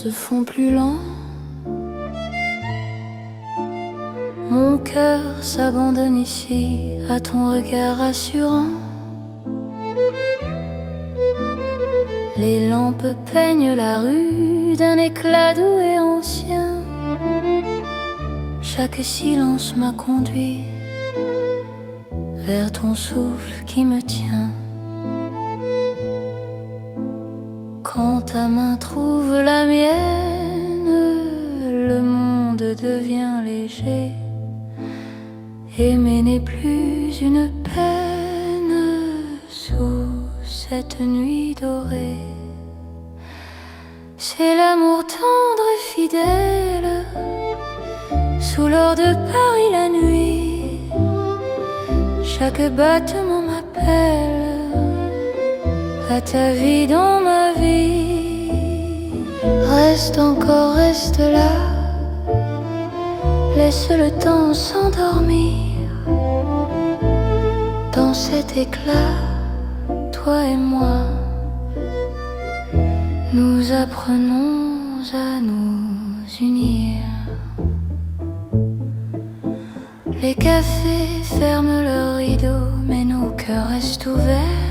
se font plus lents. Mon cœur s'abandonne ici à ton regard rassurant. Les lampes peignent la rue d'un éclat doux et ancien. Chaque silence m'a conduit vers ton souffle qui me tient. Quand ta main trouve la mienne, le monde devient léger. Aimer n'est plus une peine sous cette nuit dorée. C'est l'amour tendre et fidèle sous l'or de Paris la nuit. Chaque battement m'appelle à ta vie dans ma vie. Reste encore, reste là, laisse le temps s'endormir. Dans cet éclat, toi et moi, nous apprenons à nous unir. Les cafés ferment leurs rideaux, mais nos cœurs restent ouverts.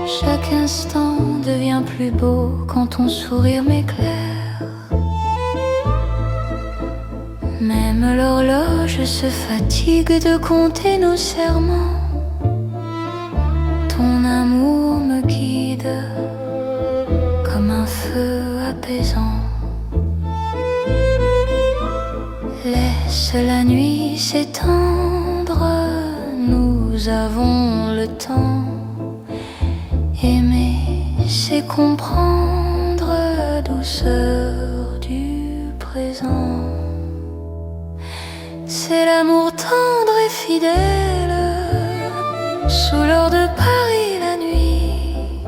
Chaque instant devient plus beau quand ton sourire m'éclaire. Même l'horloge se fatigue de compter nos serments. Ton amour me guide comme un feu apaisant. Laisse la nuit s'étendre, nous avons le temps. Aimer, c'est comprendre la douceur du présent. C'est l'amour tendre et fidèle sous l'or de Paris la nuit.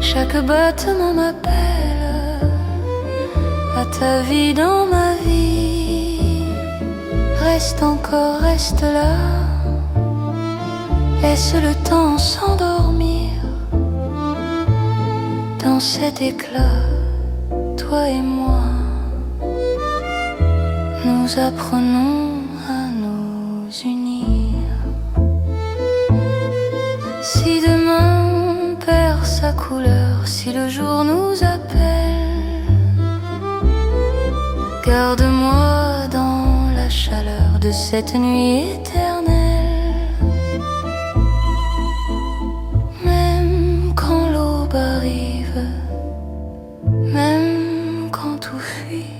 Chaque battement m'appelle à ta vie dans ma vie. Reste encore, reste là, laisse le temps s'endormir. Dans cet éclat, toi et moi, nous apprenons à nous unir. Si demain on perd sa couleur, si le jour nous appelle, garde-moi dans la chaleur de cette nuit éternelle. Même quand l'aube arrive, même quand tout fuit,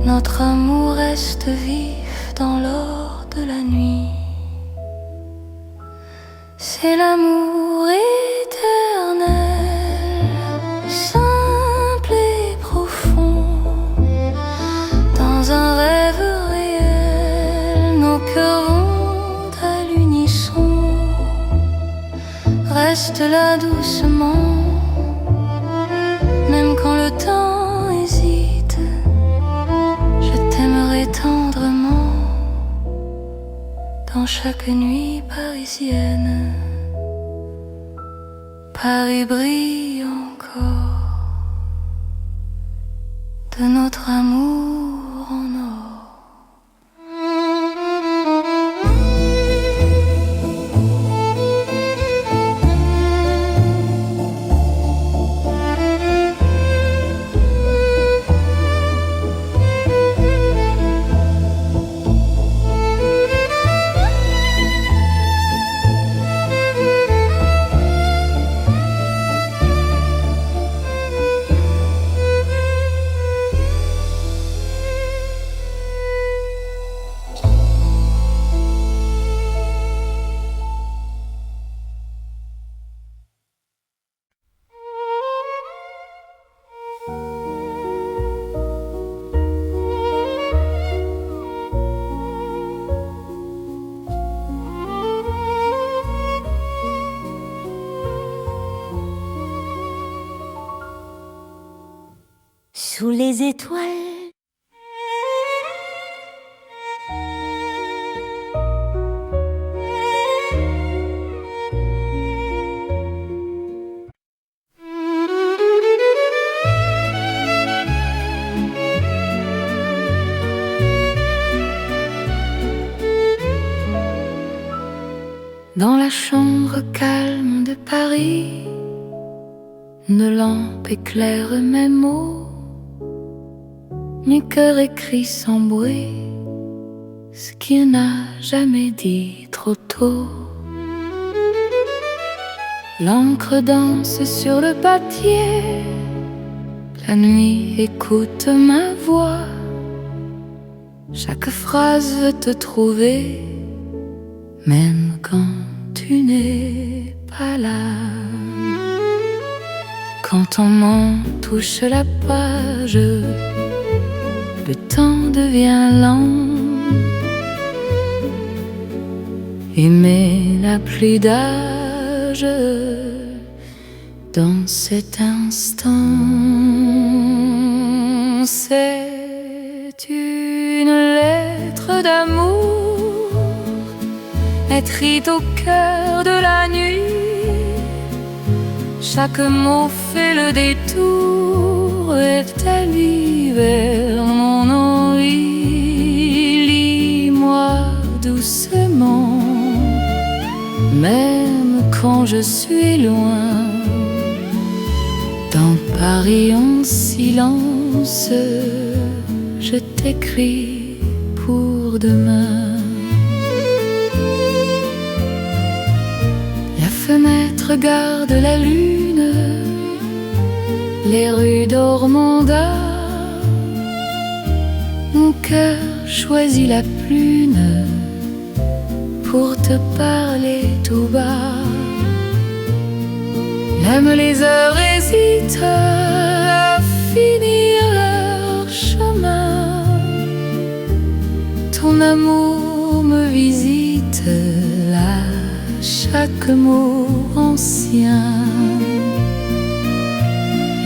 notre amour reste vif dans l'or de la nuit. C'est l'amour éternel, simple et profond. Dans un rêve réel, nos cœurs vont à l'unisson. Reste là doucement, même quand le temps hésite. Je t'aimerai tendrement dans chaque nuit parisienne. Paris brille encore de notre amour en or. Sous les étoiles, chambre calme de Paris, une lampe éclaire mes mots, mon cœur écrit sans bruit ce qu'il n'a jamais dit trop tôt. L'encre danse sur le papier, la nuit écoute ma voix, chaque phrase veut te trouver, même quand tu n'es pas là. Quand ton main touche la page, le temps devient lent. Aimer n'a plus d'âge dans cet instant. C'est une lettre d'amour écrite au cœur de la nuit. Chaque mot fait le détour et t'allie vers mon envie. Lis-moi doucement, même quand je suis loin, dans Paris en silence, je t'écris pour demain. La fenêtre garde la lune, les rues d'Ormanda. Mon cœur choisit la prune pour te parler tout bas. Même les heures hésitent à finir leur chemin. Ton amour me visite à chaque mot ancien.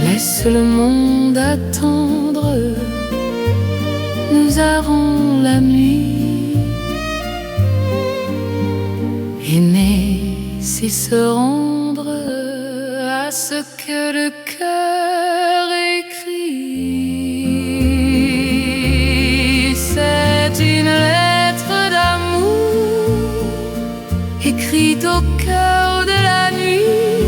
Laisse le monde attendre, nous aurons la nuit. Aimer, c'est se rendre à ce que le cœur écrit. C'est une lettre d'amour écrite au cœur de la nuit.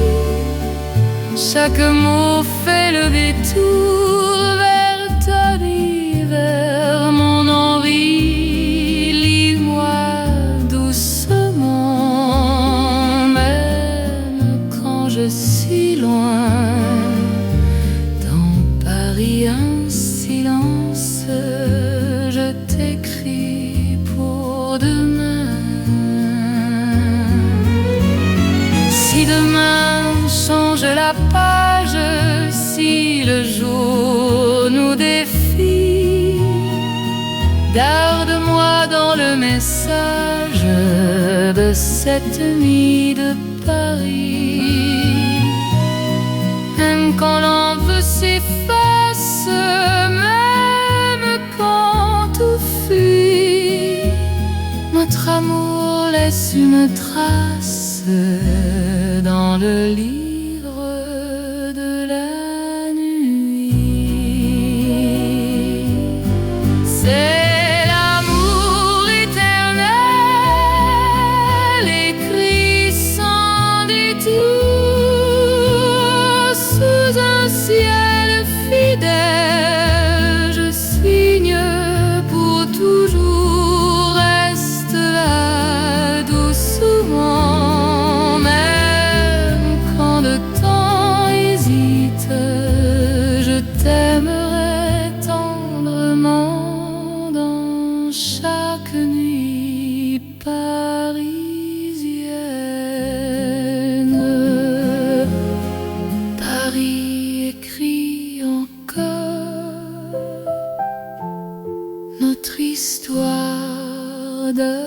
Chaque mot fait le détour vers ton lit, vers mon envie. Lis-moi doucement, même quand je suis loin, dans Paris en silence, je t'écris pour demain. Si demain change la page, si le jour nous défie, garde-moi dans le message de cette nuit de Paris. Même quand l'envie s'efface, même quand tout fuit, notre amour laisse une trace dans le livre de la nuit. C'est l'amour éternel écrit sans détour sous un ciel fidèle. Je signe pour toujours, reste là doucement, même quand le temps hésite, je t'aimerai tendrement dans chaque nuit parisienne. Paris écrit encore notre histoire d'amour.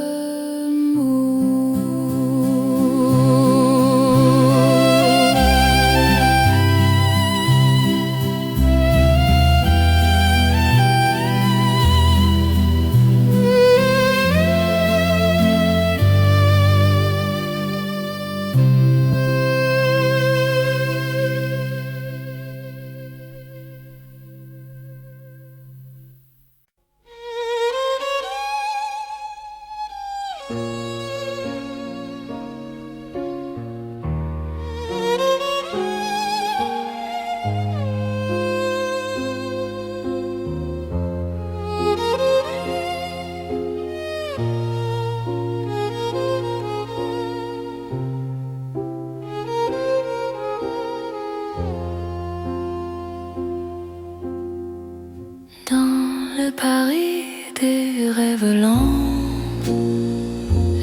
Paris des rêves lents.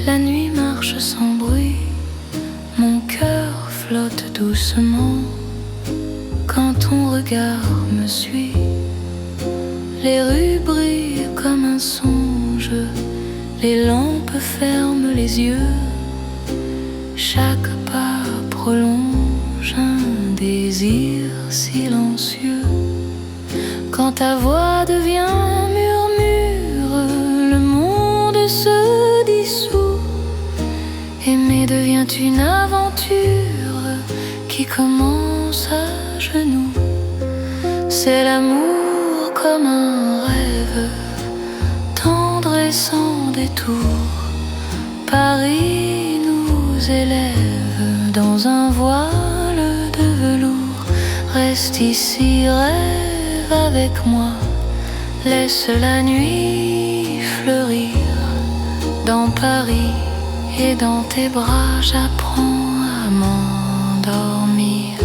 La nuit marche sans bruit, mon cœur flotte doucement. Quand ton regard me suit, les rues brillent comme un songe, les lampes ferment les yeux. Chaque pas prolonge un désir silencieux. Quand ta voix devient murmure, le monde se dissout. Aimer devient une aventure qui commence à genoux. C'est l'amour comme un rêve, tendre et sans détour. Paris nous élève dans un voile de velours. Reste ici, rêve avec moi, laisse la nuit fleurir. Dans Paris et dans tes bras, j'apprends à m'endormir.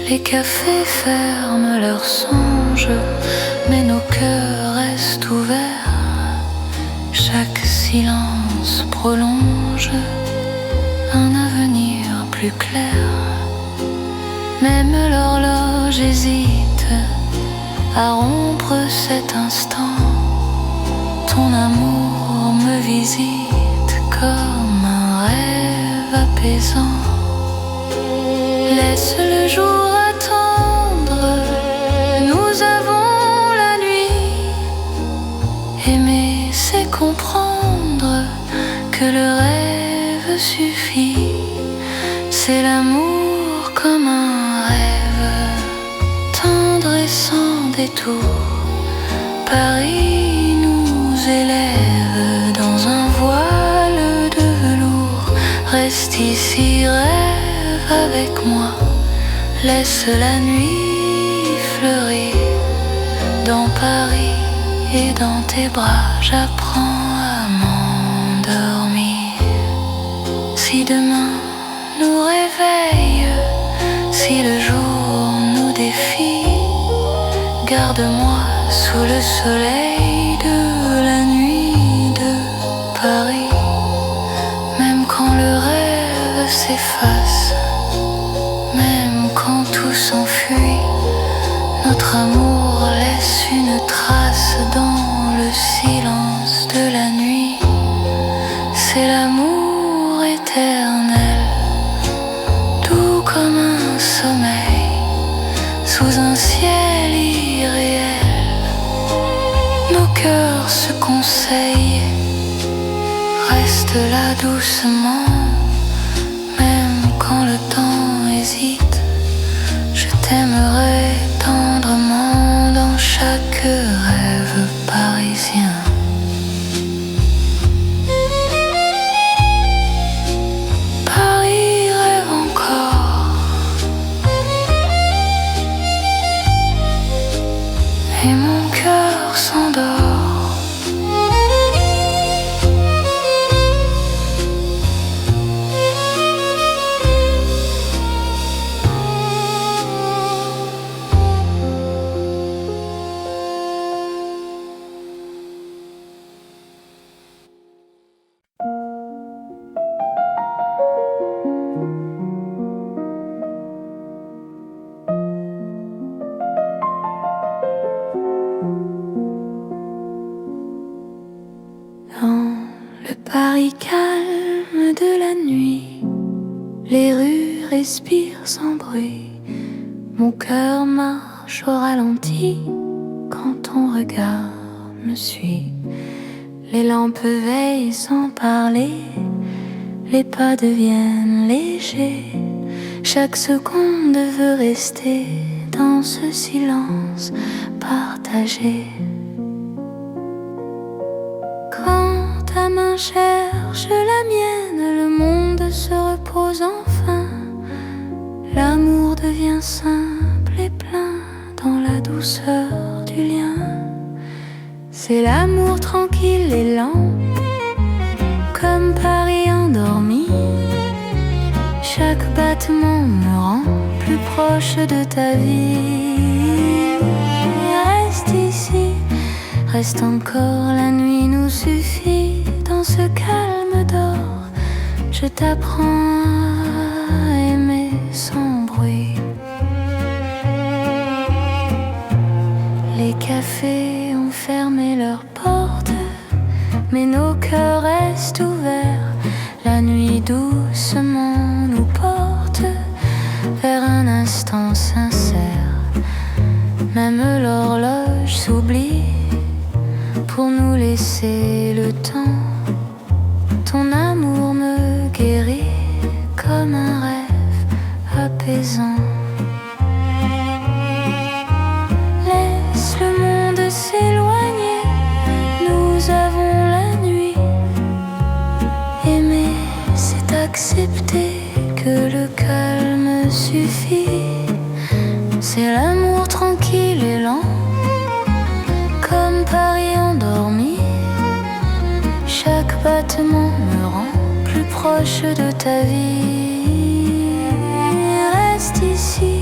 Les cafés ferment leurs songes, mais nos cœurs restent ouverts. Chaque silence prolonge un avenir plus clair. Même l'horloge hésite à rompre cet instant. Ton amour me visite comme un rêve apaisant. Laisse le jour attendre, nous avons la nuit. Aimer, c'est comprendre que le rêve suffit. C'est l'amour comme un rêve, tendre et sans détour. Paris nous élève dans un voile de velours. Reste ici, rêve avec moi, laisse la nuit fleurir. Dans Paris et dans tes bras, j'apprends à m'endormir. Si demain nous réveille, si le jour nous défie, garde-moi sous le soleil de la nuit de Paris. Même quand le rêve s'efface, même quand tout s'enfuit, notre amour laisse une trace dans le silence de la nuit. C'est l'amour éternel, doux comme un sommeil, sous un ciel irréel. Nos cœurs se conseillent, reste là doucement. Même quand le temps hésite, je t'aimerai tendrement dans chaque rêve parisien. Paris rêve encore, et mon cœur s'endort. Dans le Paris calme de la nuit, les rues respirent sans bruit. Mon cœur marche au ralenti quand ton regard me suit. Les lampes veillent sans parler, les pas deviennent légers. Chaque seconde veut rester dans ce silence partagé. Quand ta main cherche la mienne, le monde se repose enfin. L'amour devient simple et plein dans la douceur du lien. C'est l'amour tranquille et lent, comme Paris endormi. Chaque battement me rend plus proche de ta vie. Reste ici, Reste encore, la nuit nous suffit. Dans ce calme d'or, je t'apprends à aimer sans bruit. Les cafés ont fermé leurs portes, mais nos cœurs restent ouverts. La nuit doucement nous porte vers un instant sincère. Même l'horloge s'oublie pour nous laisser le temps. Ton amour me guérit comme un rêve apaisant. Laisse le monde s'éloigner, nous avons la nuit. Aimer, c'est accepter que le calme suffit. C'est l'amour tranquille et lent, comme Paris endormi. Chaque battement me rend plus proche de ta vie. Reste ici,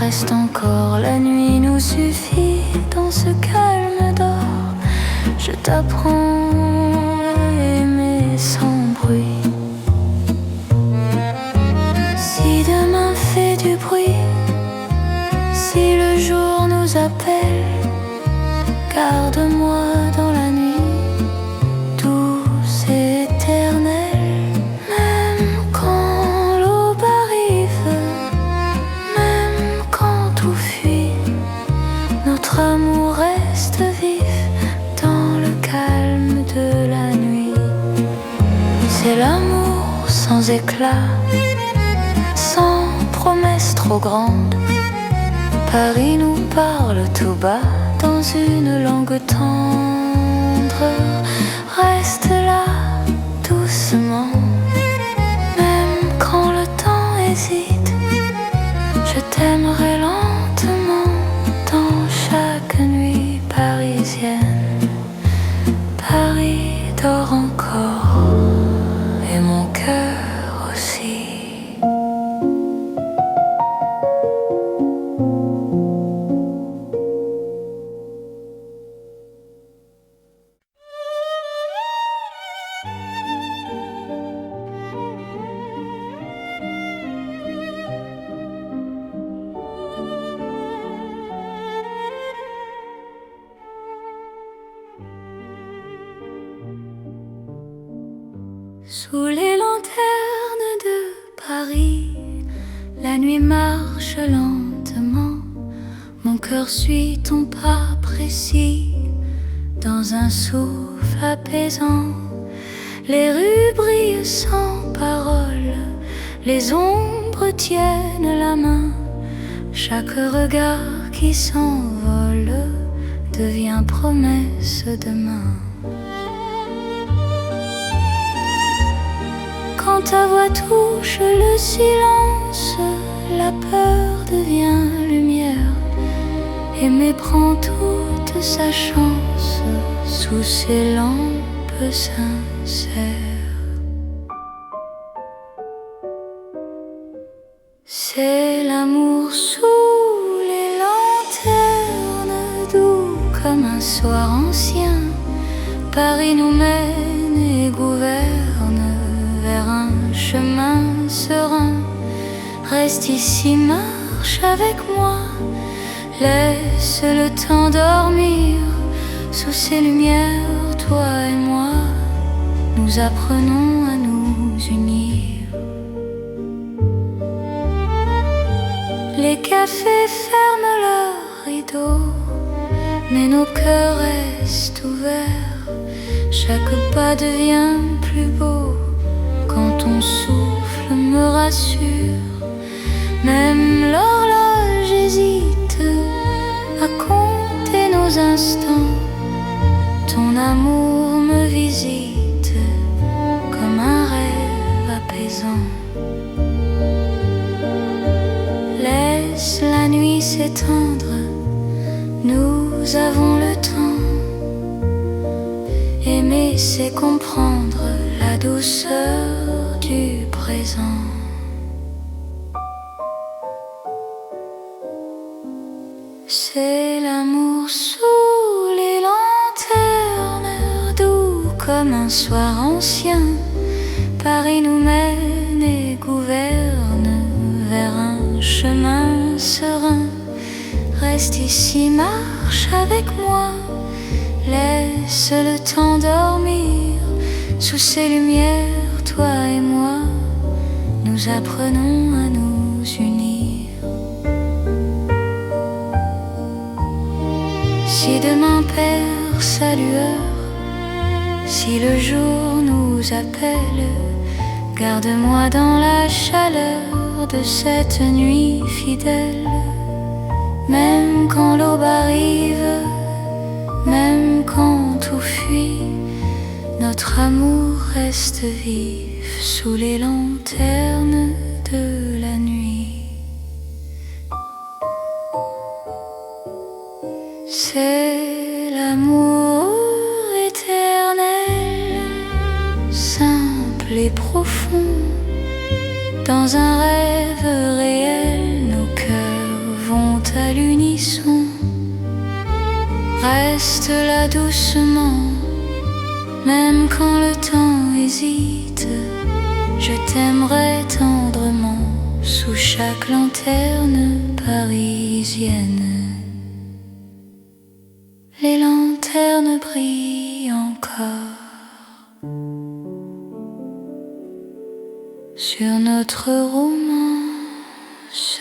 reste encore, la nuit nous suffit. Dans ce calme d'or, je t'apprends à aimer sans bruit. Si demain fait du bruit, si le jour nous appelle, garde-moi dans la nuit, douce et éternelle. Même quand l'aube arrive, même quand tout fuit, notre amour reste vif dans le calme de la nuit. C'est l'amour sans éclat, sans promesse trop grande. Paris nous parle tout bas dans une langue tendre. Reste là, doucement, même quand le temps hésite. Je t'aimerai lentement dans chaque nuit parisienne. Paris dort encore et mon cœur aussi. Sous les lanternes de Paris, la nuit marche lentement. Mon cœur suit ton pas précis dans un souffle apaisant. Les rues brillent sans parole, les ombres tiennent la main. Chaque regard qui s'envole devient promesse demain. Quand ta voix touche le silence, la peur devient lumière. Aimer prend toute sa chance sous ces lampes sincères. C'est l'amour sous les lanternes, doux comme un soir ancien. Paris nous mène et gouverne vers un chemin serein. Reste ici, marche avec moi, laisse le temps dormir. Sous ces lumières, toi et moi, nous apprenons à nous unir. Les cafés ferment leurs rideaux, mais nos cœurs restent ouverts. Chaque pas devient plus beau quand ton souffle me rassure. Même l'horloge hésite à compter nos instants. Ton amour me visite comme un rêve apaisant. Laisse la nuit s'étendre, nous avons le temps. Aimer, c'est comprendre la douceur du présent. C'est l'amour sous les lanternes, comme un soir ancien, Paris nous mène et gouverne vers un chemin serein. Reste ici, marche avec moi, laisse le temps dormir. Sous ces lumières, toi et moi, nous apprenons à nous unir. Si demain perd sa lueur, si le jour nous appelle, garde-moi dans la chaleur de cette nuit fidèle. Même quand l'aube arrive, même quand tout fuit, notre amour reste vif sous les lanternes de la nuit. C'est l'amour éternel, simple et profond. Dans un rêve réel, nos cœurs vont à l'unisson. Reste là doucement, même quand le temps hésite. Je t'aimerai tendrement sous chaque lanterne parisienne. Les lanternes brillent encore sur notre romance.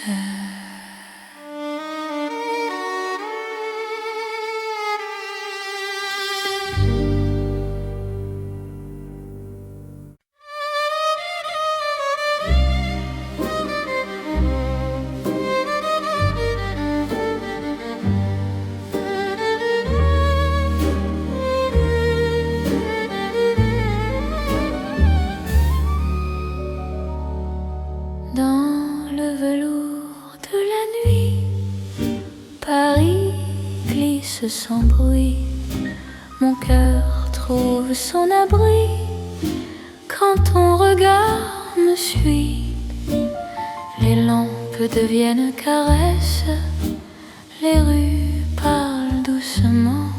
Dans le velours de la nuit, Paris glisse sans bruit. Mon cœur trouve son abri quand ton regard me suit. Les lampes deviennent caresses, les rues parlent doucement.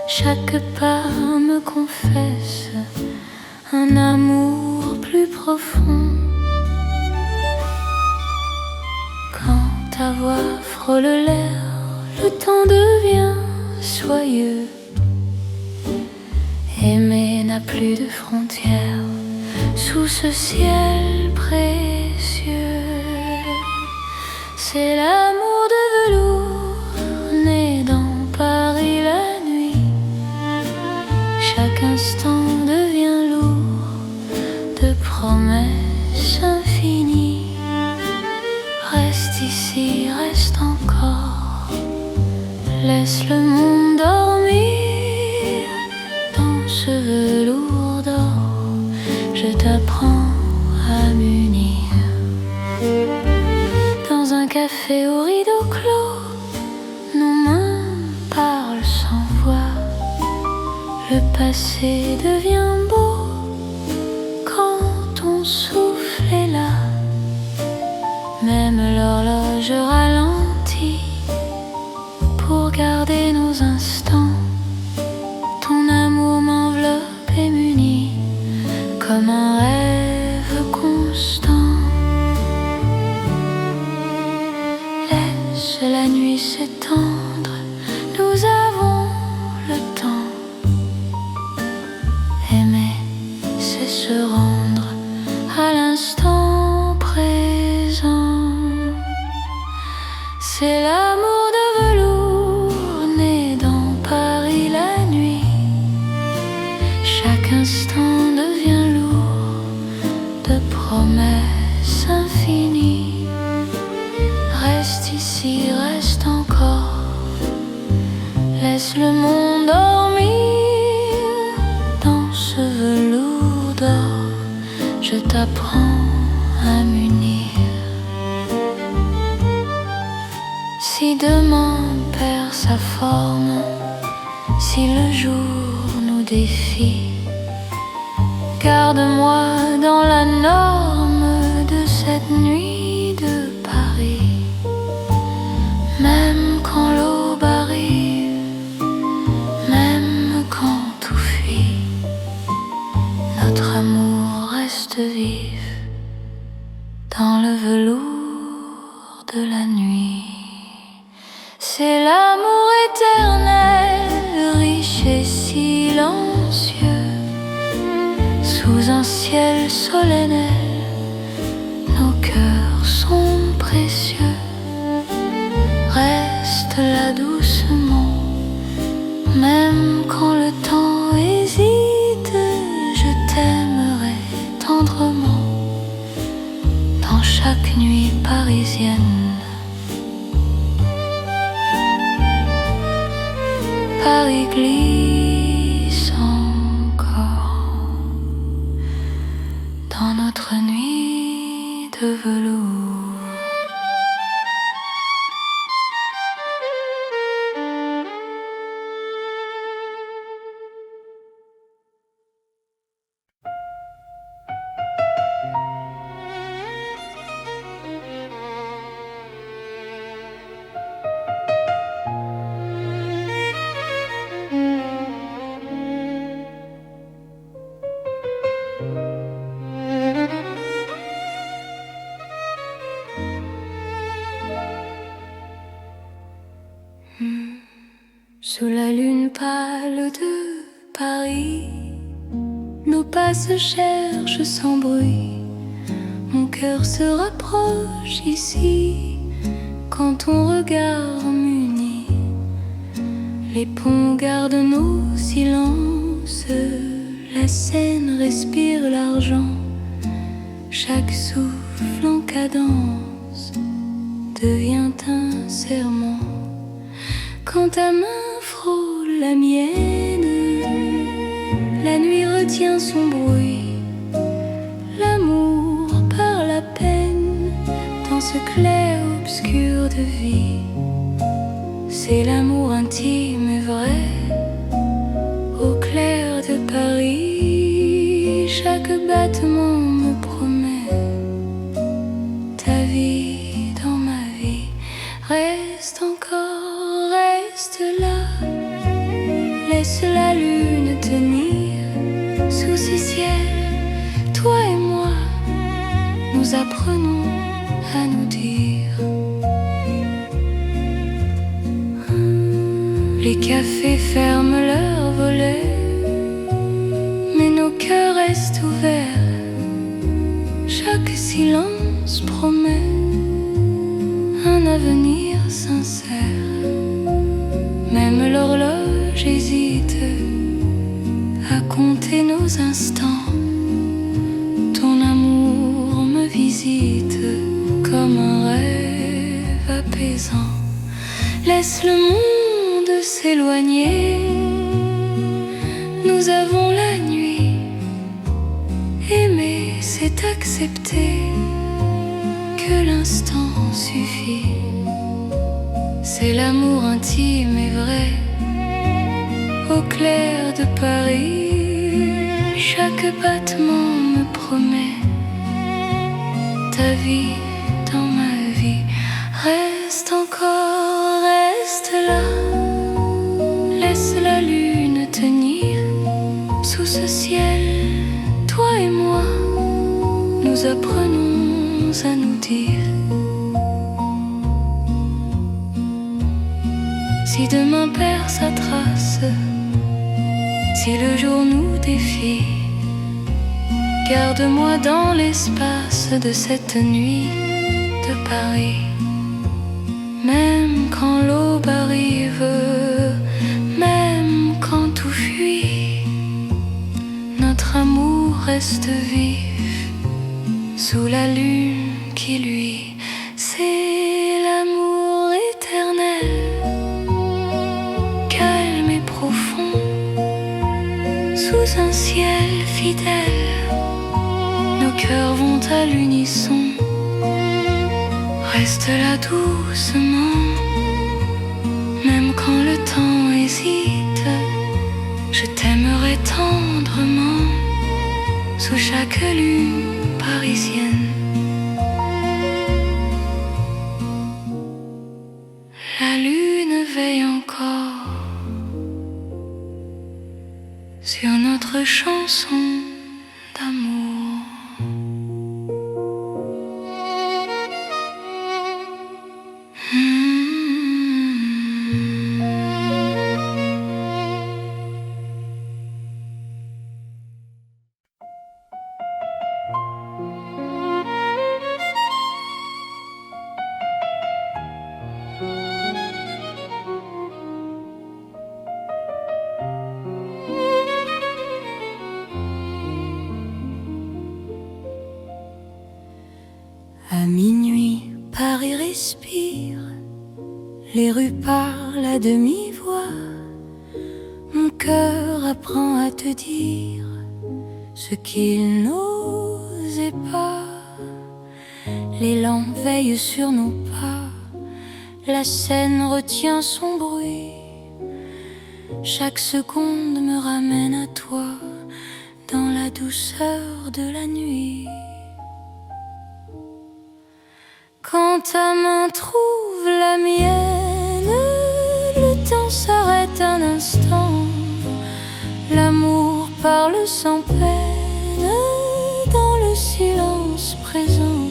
Chaque pas me confesse un amour plus profond. Ta voix frôle l'air, le temps devient soyeux. Aimer n'a plus de frontières sous ce ciel précieux. C'est l'amour de velours né dans Paris la nuit. Chaque instant devient lourd de promesses infinies. Reste ici, reste encore, laisse le monde dormir. Dans ce velours d'or, je t'apprends à m'unir. Dans un café au rideau clos, nos mains parlent sans voix. Le passé devient beau quand ton souffle est là. Même l'horloge ralentit pour garder nos instants. Ton amour m'enveloppe et m'unit comme un rêve constant. Laisse la nuit s'étendre, nous avons le temps. Aimer, c'est se rendre à l'instant présent. C'est l'amour de velours né dans Paris la nuit. Chaque instant devient lourd de promesses infinies. Reste ici, reste encore, laisse le monde dormir. Dans ce velours d'or, je t'apprends à m'unir. Si demain perd sa forme, si le jour nous défie, garde-moi dans la norme de cette nuit de Paris. Même quand l'aube arrive, même quand tout fuit, C'est l'amour éternel, riche et silencieux, sous un ciel solennel, nos cœurs sont précieux. Reste là doucement, même quand le temps hésite, je t'aimerai tendrement dans chaque nuit parisienne. Paris glisse encore dans notre nuit de velours. Sous la lune pâle de Paris, nos pas se cherchent sans bruit. Mon cœur se rapproche ici quand ton regard m'unit. Les ponts gardent nos silences, la Seine respire l'argent. Chaque souffle en cadence devient un serment. Quand ta main frôle la mienne, la nuit retient son bruit. L'amour par la peine dans ce clair-obscur de vie. C'est l'amour intime et vrai, au clair de Paris. Chaque battement me promet ta vie dans ma vie. Reste encore, reste là, laisse la lune tenir sous ce ciel. Toi et moi, nous apprenons à nous dire. Les cafés ferment leurs volets, mais nos cœurs restent ouverts. Chaque silence promet un avenir sincère. Même l'horloge hésite à compter nos instants. Ton amour me visite comme un rêve apaisant. Laisse le monde s'éloigner, nous avons la nuit. Aimer, c'est accepter que l'instant suffit. C'est l'amour intime et vrai, au clair de Paris. Chaque battement me promet ta vie dans ma vie. Reste encore, reste là, laisse la lune tenir sous ce ciel. Toi et moi, nous apprenons à nous dire. Si demain perd sa trace, si le jour nous défie, garde-moi dans l'espace de cette nuit de Paris. Même quand l'aube arrive, même quand tout fuit, notre amour reste vif sous la lune qui luit. C'est l'amour éternel, calme et profond, sous un ciel fidèle. Nos cœurs vont à l'unisson. Reste là doucement, même quand le temps hésite. Je t'aimerai tendrement sous chaque lune parisienne. La lune veille encore sur notre chanson d'amour. Les rues parlent à demi-voix, mon cœur apprend à te dire ce qu'il n'osait pas. Les lampes veillent sur nos pas, la scène retient son bruit. Chaque seconde me ramène à toi, dans la douceur de la nuit. Quand ta main trouve la mienne, le temps s'arrête un instant. L'amour parle sans peine, dans le silence présent.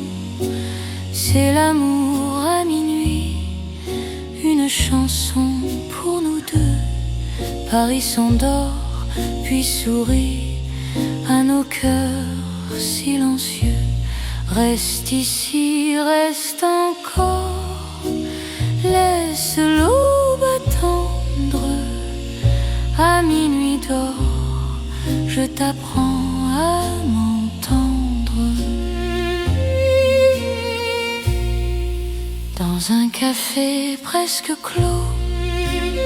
C'est l'amour à minuit, une chanson pour nous deux. Paris s'endort, puis sourit à nos cœurs silencieux. Reste ici, reste encore, laisse l'aube attendre. À minuit d'or, je t'apprends à m'entendre. Dans un café presque clos,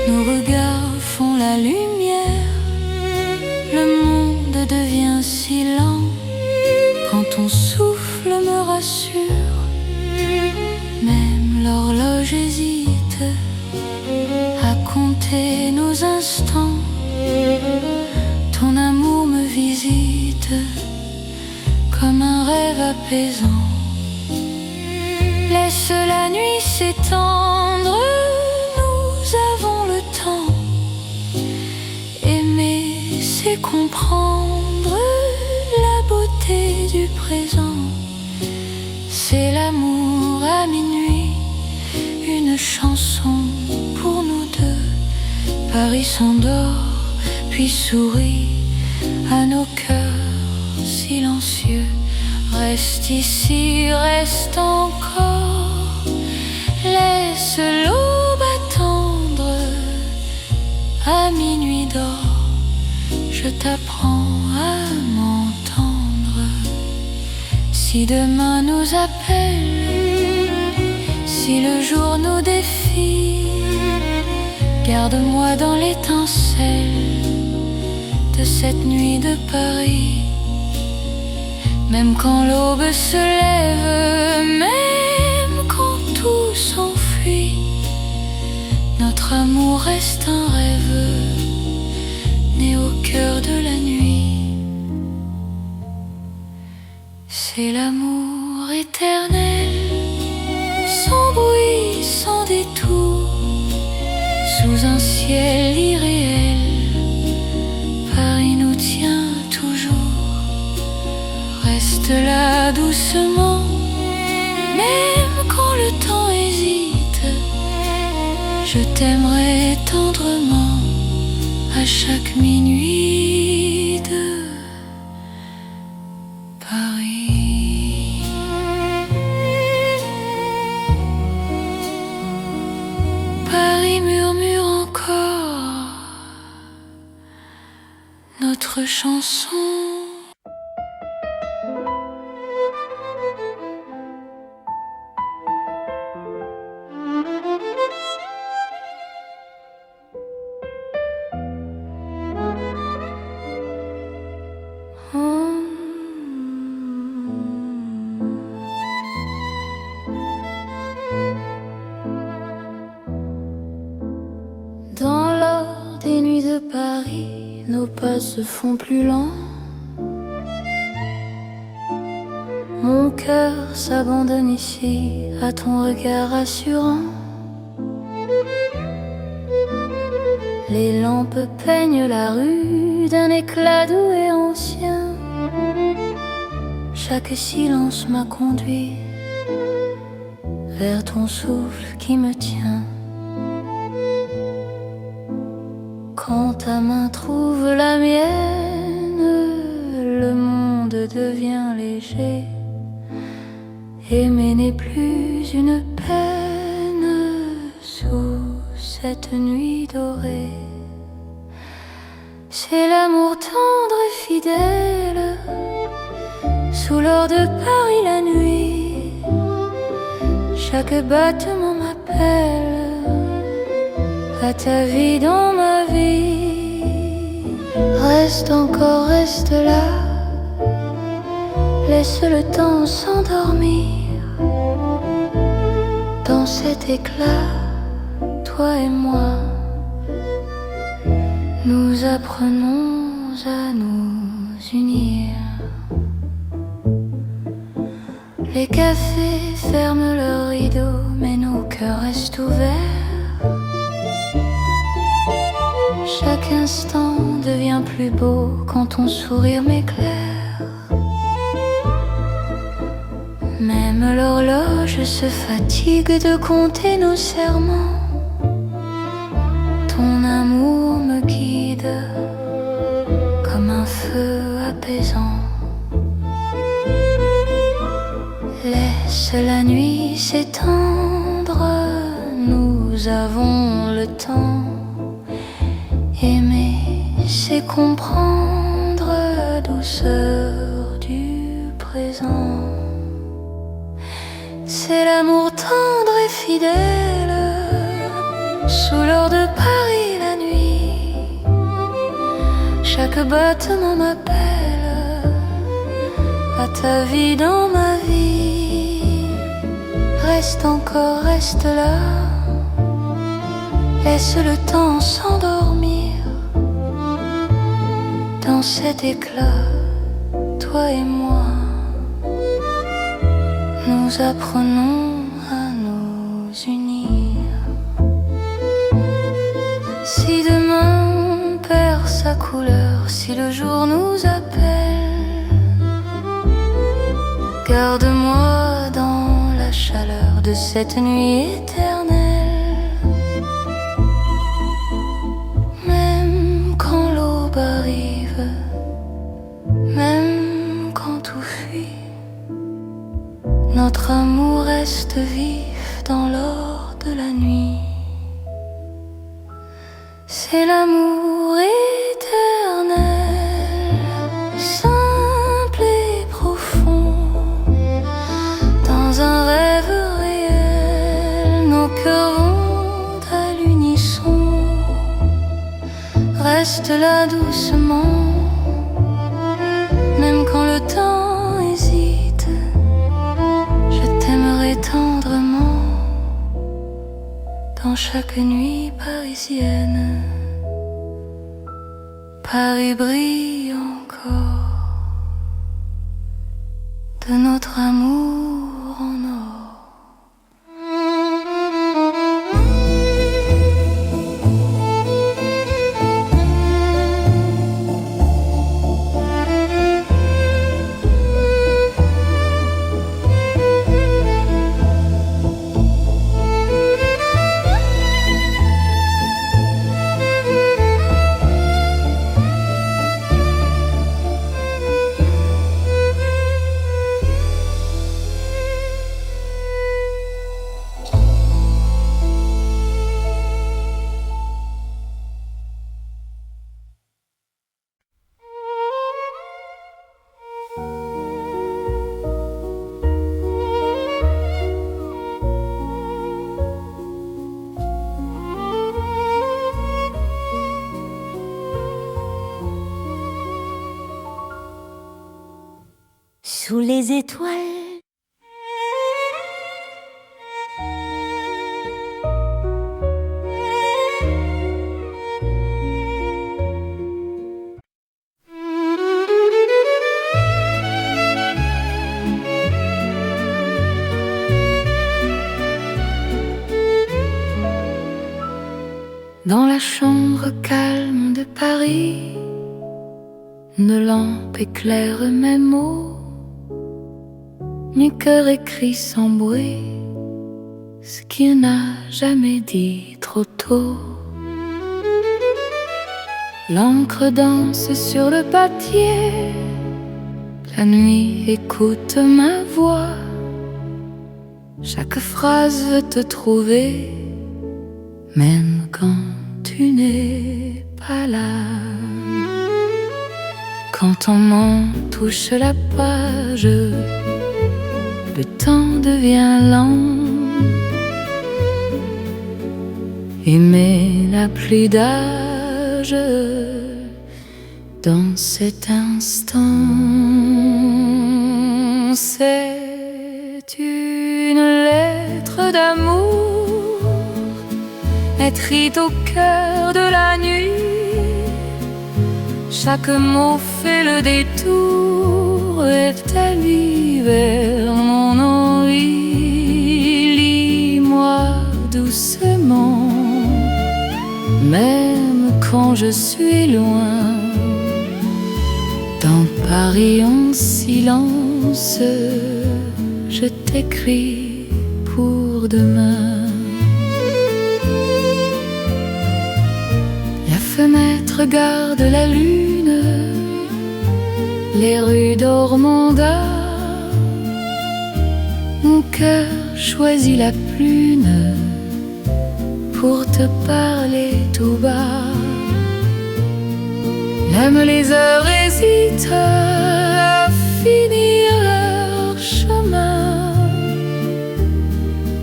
nos regards font la lumière. Le monde devient si lent quand ton souffle me rassure. Même l'horloge hésite à compter nos instants. Ton amour me visite comme un rêve apaisant. Laisse la nuit s'étendre, nous avons le temps. Aimer, c'est comprendre la beauté du présent. C'est l'amour à minuit, une chanson pour nous deux. Paris s'endort, puis sourit à nos cœurs silencieux. Reste ici, reste encore, laisse l'aube attendre. À minuit d'or, je t'apprends à m'entendre. Si demain nous appelle, si le jour nous défie, garde-moi dans l'étincelle de cette nuit de Paris. Même quand l'aube se lève, même quand tout s'enfuit, notre amour reste un rêve né au cœur de la nuit. C'est l'amour éternel, sans bruit, sans détour, sous un ciel irréel. Paris nous tient toujours. Reste là doucement, même quand le temps hésite. Je t'aimerai tendrement à chaque minuit de Paris. Paris murmure encore notre chanson. Dans l'or des nuits de Paris, nos pas se font plus lents. Mon cœur s'abandonne ici à ton regard rassurant. Les lampes peignent la rue d'un éclat doux et ancien. Chaque silence m'a conduit vers ton souffle qui me tient. Quand ta main trouve la mienne, le monde devient léger. Aimer n'est plus une peine sous cette nuit dorée. C'est l'amour tendre et fidèle sous l'or de Paris la nuit. Chaque battement m'appelle à ta vie dans ma vie. Reste encore, reste là, laisse le temps s'endormir. Dans cet éclat, toi et moi, nous apprenons à nous unir. Les cafés ferment leurs rideaux, mais nos cœurs restent ouverts. Chaque instant devient plus beau quand ton sourire m'éclaire. Même l'horloge se fatigue de compter nos serments. Ton amour me guide comme un feu apaisant. Laisse la nuit s'étendre, nous avons le temps. Aimer, c'est comprendre la douceur du présent. C'est l'amour tendre et fidèle, sous l'or de Paris la nuit. Chaque battement m'appelle à ta vie dans ma vie. Reste encore, reste là, laisse le temps s'endormir. Dans cet éclat, toi et moi, nous apprenons à nous unir. Si demain perd sa couleur, si le jour nous appelle, garde-moi dans la chaleur de cette nuit éternelle. Même quand l'aube arrive, même quand tout fuit, notre amour reste vif dans l'or de la nuit. C'est l'amour éternel, simple et profond. Dans un rêve réel, nos cœurs vont à l'unisson. Reste là doucement, même quand le temps hésite. Je t'aimerai tendrement dans chaque nuit parisienne. Paris brille encore de notre amour en or. Sous les étoiles, dans la chambre calme de Paris, une lampe éclaire mes mots. Mon cœur écrit sans bruit ce qu'il n'a jamais dit trop tôt. L'encre danse sur le papier, la nuit écoute ma voix. Chaque phrase veut te trouver, même quand tu n'es pas là. Quand ton main touche la page, le temps devient lent aimer n'a plus d'âge dans cet instant. C'est une lettre d'amour écrite au cœur de la nuit. Chaque mot fait le détour et t'allie vers mon envie. Lis-moi doucement, même quand je suis loin. Dans Paris en silence, je t'écris pour demain. La fenêtre garde la lune, les rues d'Ormanda. Mon cœur choisit la prune pour te parler tout bas. Même les heures hésitent à finir leur chemin.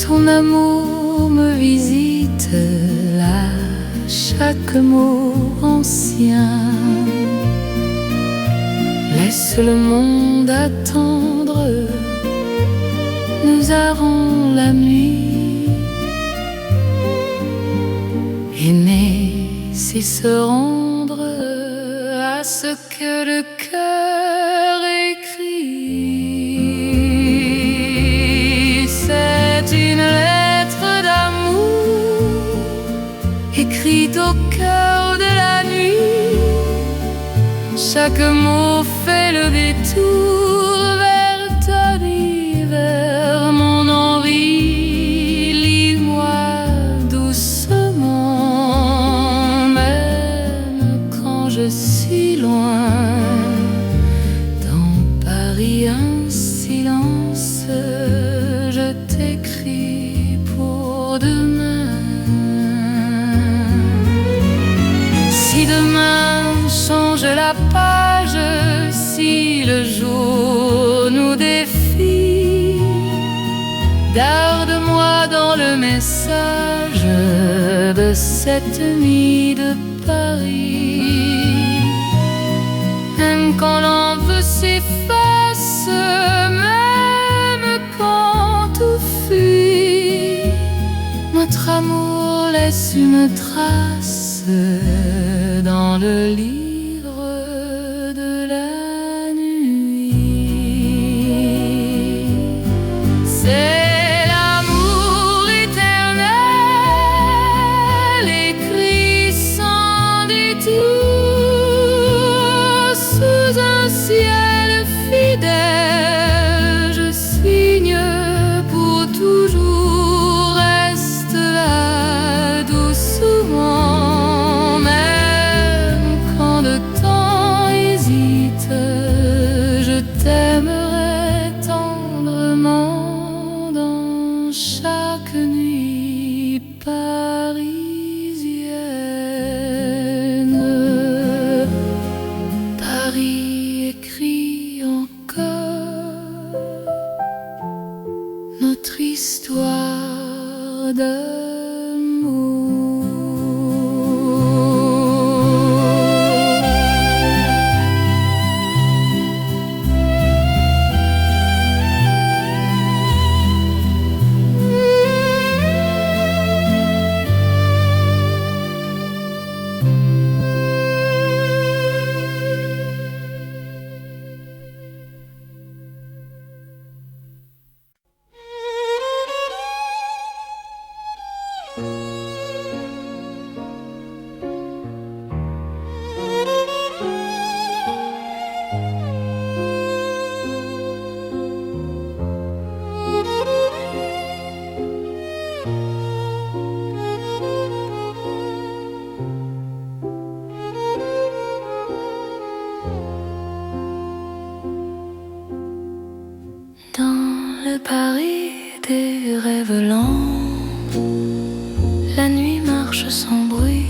Ton amour me visite à chaque mot ancien. Laisse le monde attendre, nous aurons la nuit. Aimer, c'est se rendre à ce que le cœur écrit. C'est une lettre d'amour écrite au cœur de la nuit. Chaque mot fait le détour vers ta vie, vers mon envie. Lis-moi doucement, même quand je suis loin. Dans Paris un silence, je t'écris pour demain. Si demain change la page, si le jour nous défie, garde-moi dans le message de cette nuit de Paris. Même quand l'envie s'efface, même quand tout fuit, notre amour laisse une trace dans le livre de la nuit. C'est l'amour éternel écrit sans détour sous un ciel fidèle. Je signe pour toujours, reste là doucement. Même quand le temps hésite, je t'aimerai tendrement dans chaque nuit parisienne. Paris écrit encore notre histoire d'amour. Paris des rêves lents, la nuit marche sans bruit,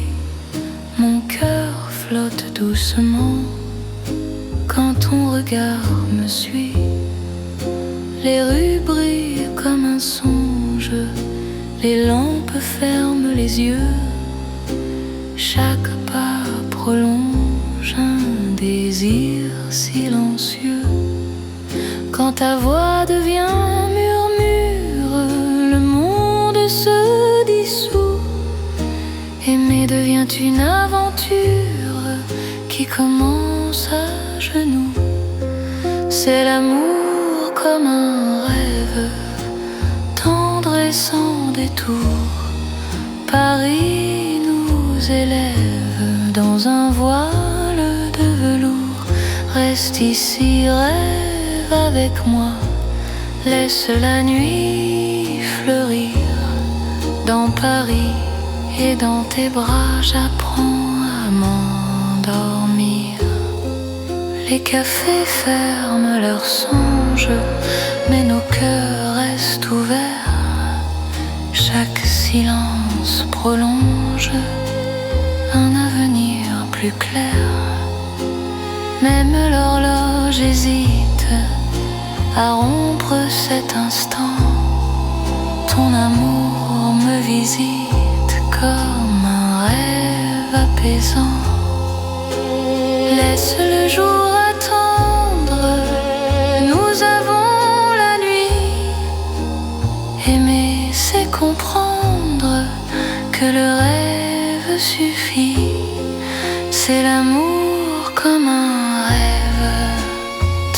mon cœur flotte doucement quand ton regard me suit. Les rues brillent comme un songe, les lampes ferment les les yeux. Chaque pas prolonge un désir silencieux. Quand ta voix devient murmure, le monde se dissout. Aimer devient une aventure qui commence à genoux. C'est l'amour comme un rêve, tendre et sans détour. Paris nous élève dans un voile de velours. Reste ici, rêve avec moi, laisse la nuit fleurir. Dans Paris et dans tes bras, j'apprends à m'endormir. Les cafés ferment leurs songes, mais nos cœurs restent ouverts. Chaque silence prolonge un avenir plus clair. Même l'horloge hésite à rompre cet instant. Ton amour me visite comme un rêve apaisant. Laisse le jour attendre, nous avons la nuit. Aimer, c'est comprendre que le rêve suffit. C'est l'amour comme un rêve,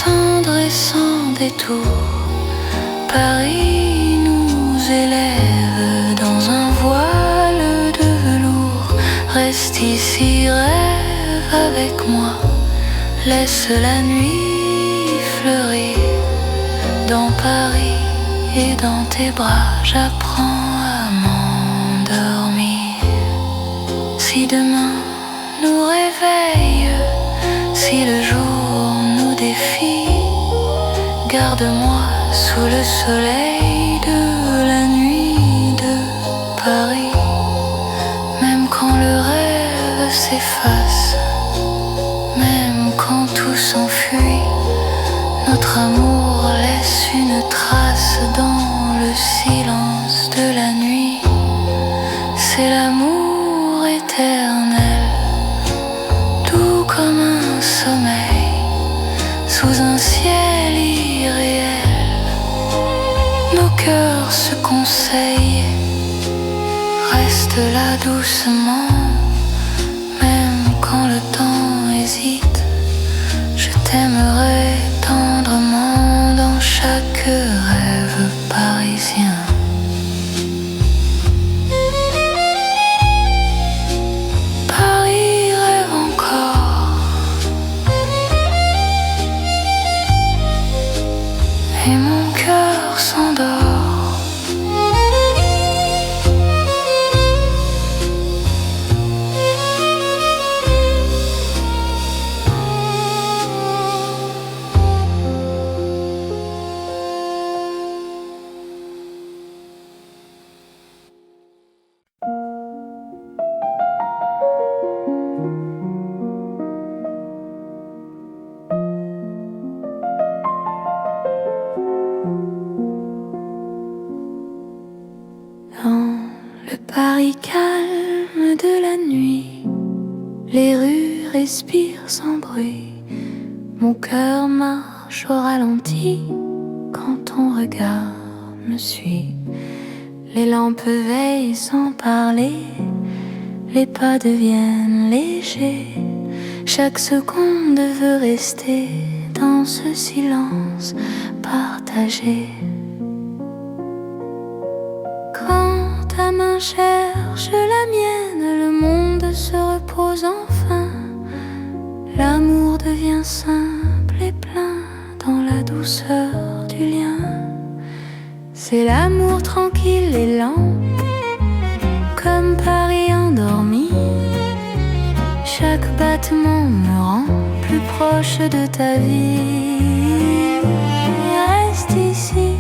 tendre et sans détour. Paris nous élève dans un voile de velours. Reste ici, rêve avec moi, laisse la nuit fleurir. Dans Paris et dans tes bras, j'apprends à m'endormir. Si demain nous réveille, si le jour nous défie, garde-moi sous le soleil de la nuit de Paris. Même quand le rêve s'efface, même quand tout s'enfuit, notre amour laisse une trace dans le silence de la nuit. C'est l'amour éternel, doux comme un sommeil, sous un ciel irréel. Nos cœurs se conseillent, reste là doucement. Même quand le temps hésite, je t'aimerai tendrement dans chaque rêve parisien. Paris rêve encore, et mon cœur s'endort. Dans le Paris calme de la nuit, les rues respirent sans bruit. Mon cœur marche au ralenti quand ton regard me suit. Les lampes veillent sans parler, les pas deviennent légers. Chaque seconde veut rester dans ce silence partagé. Quand ta main cherche la mienne, le monde se repose enfin. L'amour devient simple et plein dans la douceur du lien. C'est l'amour tranquille et lent, comme Paris endormi. Chaque battement me rend plus proche de ta vie. Reste ici,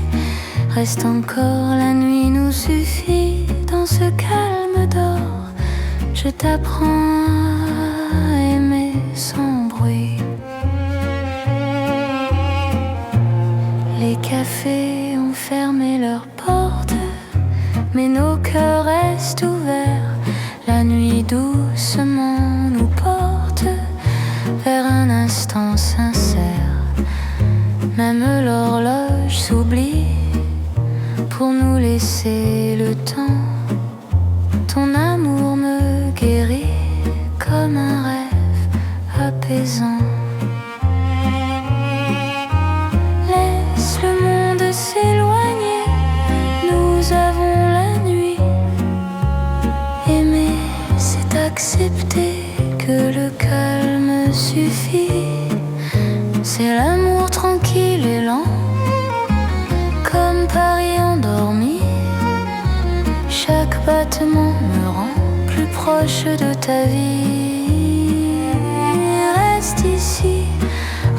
reste encore, la nuit nous suffit. Dans ce calme d'or, je t'apprends à aimer sans bruit. Les cafés ont fermé leurs portes, mais nos cœurs restent ouverts. La nuit doucement nous porte vers un instant sincère. Même l'horloge s'oublie pour nous laisser le temps. Ton amour me guérit comme un rêve apaisant. Laisse le monde s'éloigner, nous avons la nuit. Aimer, c'est accepter que le calme suffit. C'est l'amour tranquille et lent, comme Paris endormi. Chaque battement me rend plus proche de ta vie. Reste ici,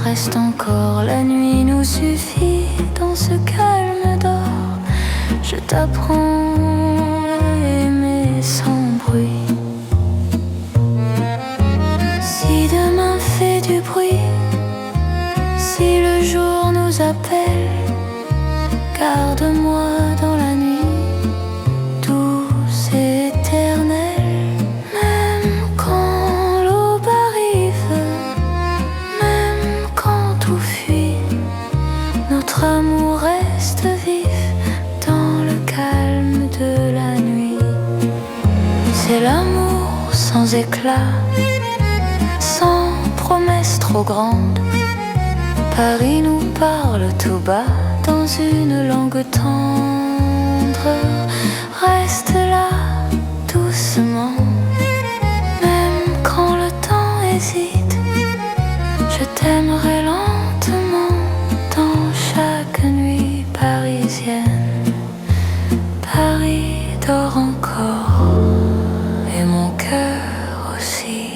reste encore, la nuit nous suffit. Dans ce calme d'or, je t'apprends à aimer sans bruit. Si demain fait du bruit, si le jour nous appelle, garde-moi dans la nuit, douce et éternelle. Même quand l'aube arrive, même quand tout fuit, notre amour reste vif dans le calme de la nuit. C'est l'amour sans éclat, sans promesse trop grande. Paris nous parle tout bas dans une langue tendre. Reste là doucement, même quand le temps hésite. Je t'aimerai lentement dans chaque nuit parisienne. Paris dort encore et mon cœur aussi.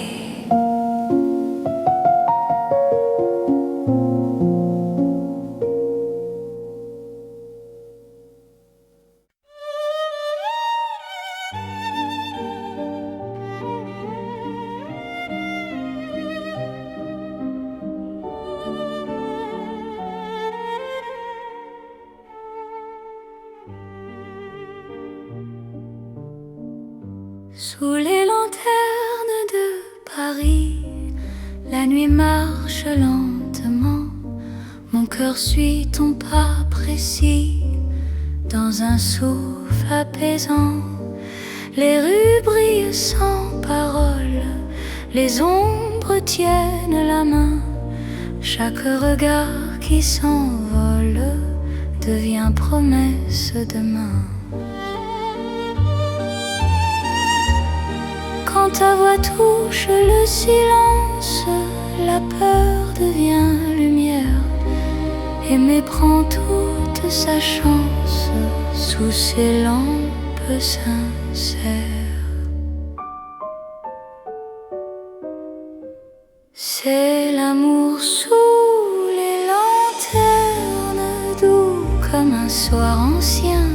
Sous les lanternes de Paris, la nuit marche lentement. Mon cœur suit ton pas précis dans un souffle apaisant. Les rues brillent sans parole, les ombres tiennent la main. Chaque regard qui s'envole devient promesse demain. Quand ta voix touche le silence, la peur devient lumière. Aimer prend toute sa chance sous ces lampes sincères. C'est l'amour sous les lanternes, doux comme un soir ancien.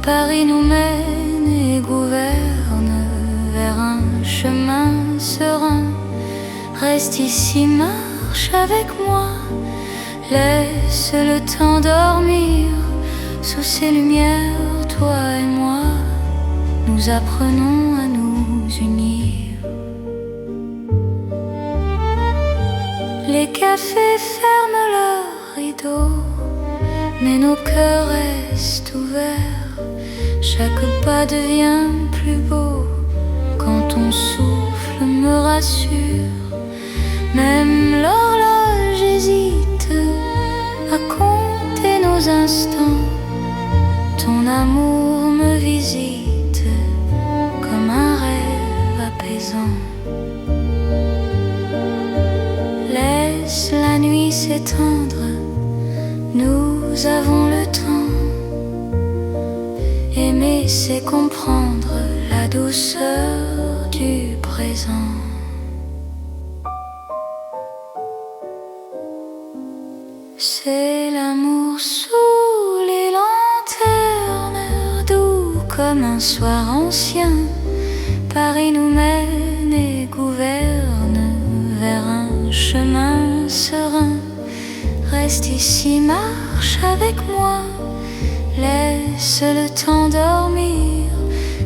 Paris nous mène et gouverne vers un chemin serein. Reste ici, marche avec moi, laisse le temps dormir. Sous ces lumières, toi et moi, nous apprenons à nous unir. Les cafés ferment leurs rideaux, mais nos cœurs restent ouverts. Chaque pas devient plus beau quand ton souffle me rassure. Même l'horloge hésite à compter nos instants. Ton amour me visite comme un rêve apaisant. Laisse la nuit s'étendre, nous avons le temps. Aimer, c'est comprendre la douceur du présent. C'est l'amour sous les lanternes, doux comme un soir ancien. Paris nous mène et gouverne vers un chemin serein. Reste ici, marche avec moi, Laisse le temps dormir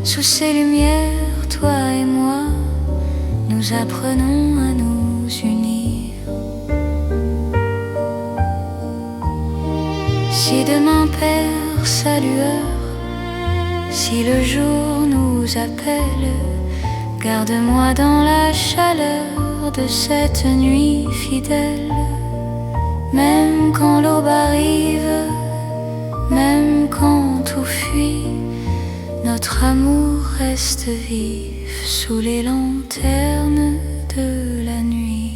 sous ces lumières, toi et moi, nous apprenons à nous unir. Si demain perd sa lueur, si le jour nous appelle, garde-moi dans la chaleur de cette nuit fidèle. Même quand l'aube arrive, même quand tout fuit, notre amour reste vif sous les lanternes de la nuit.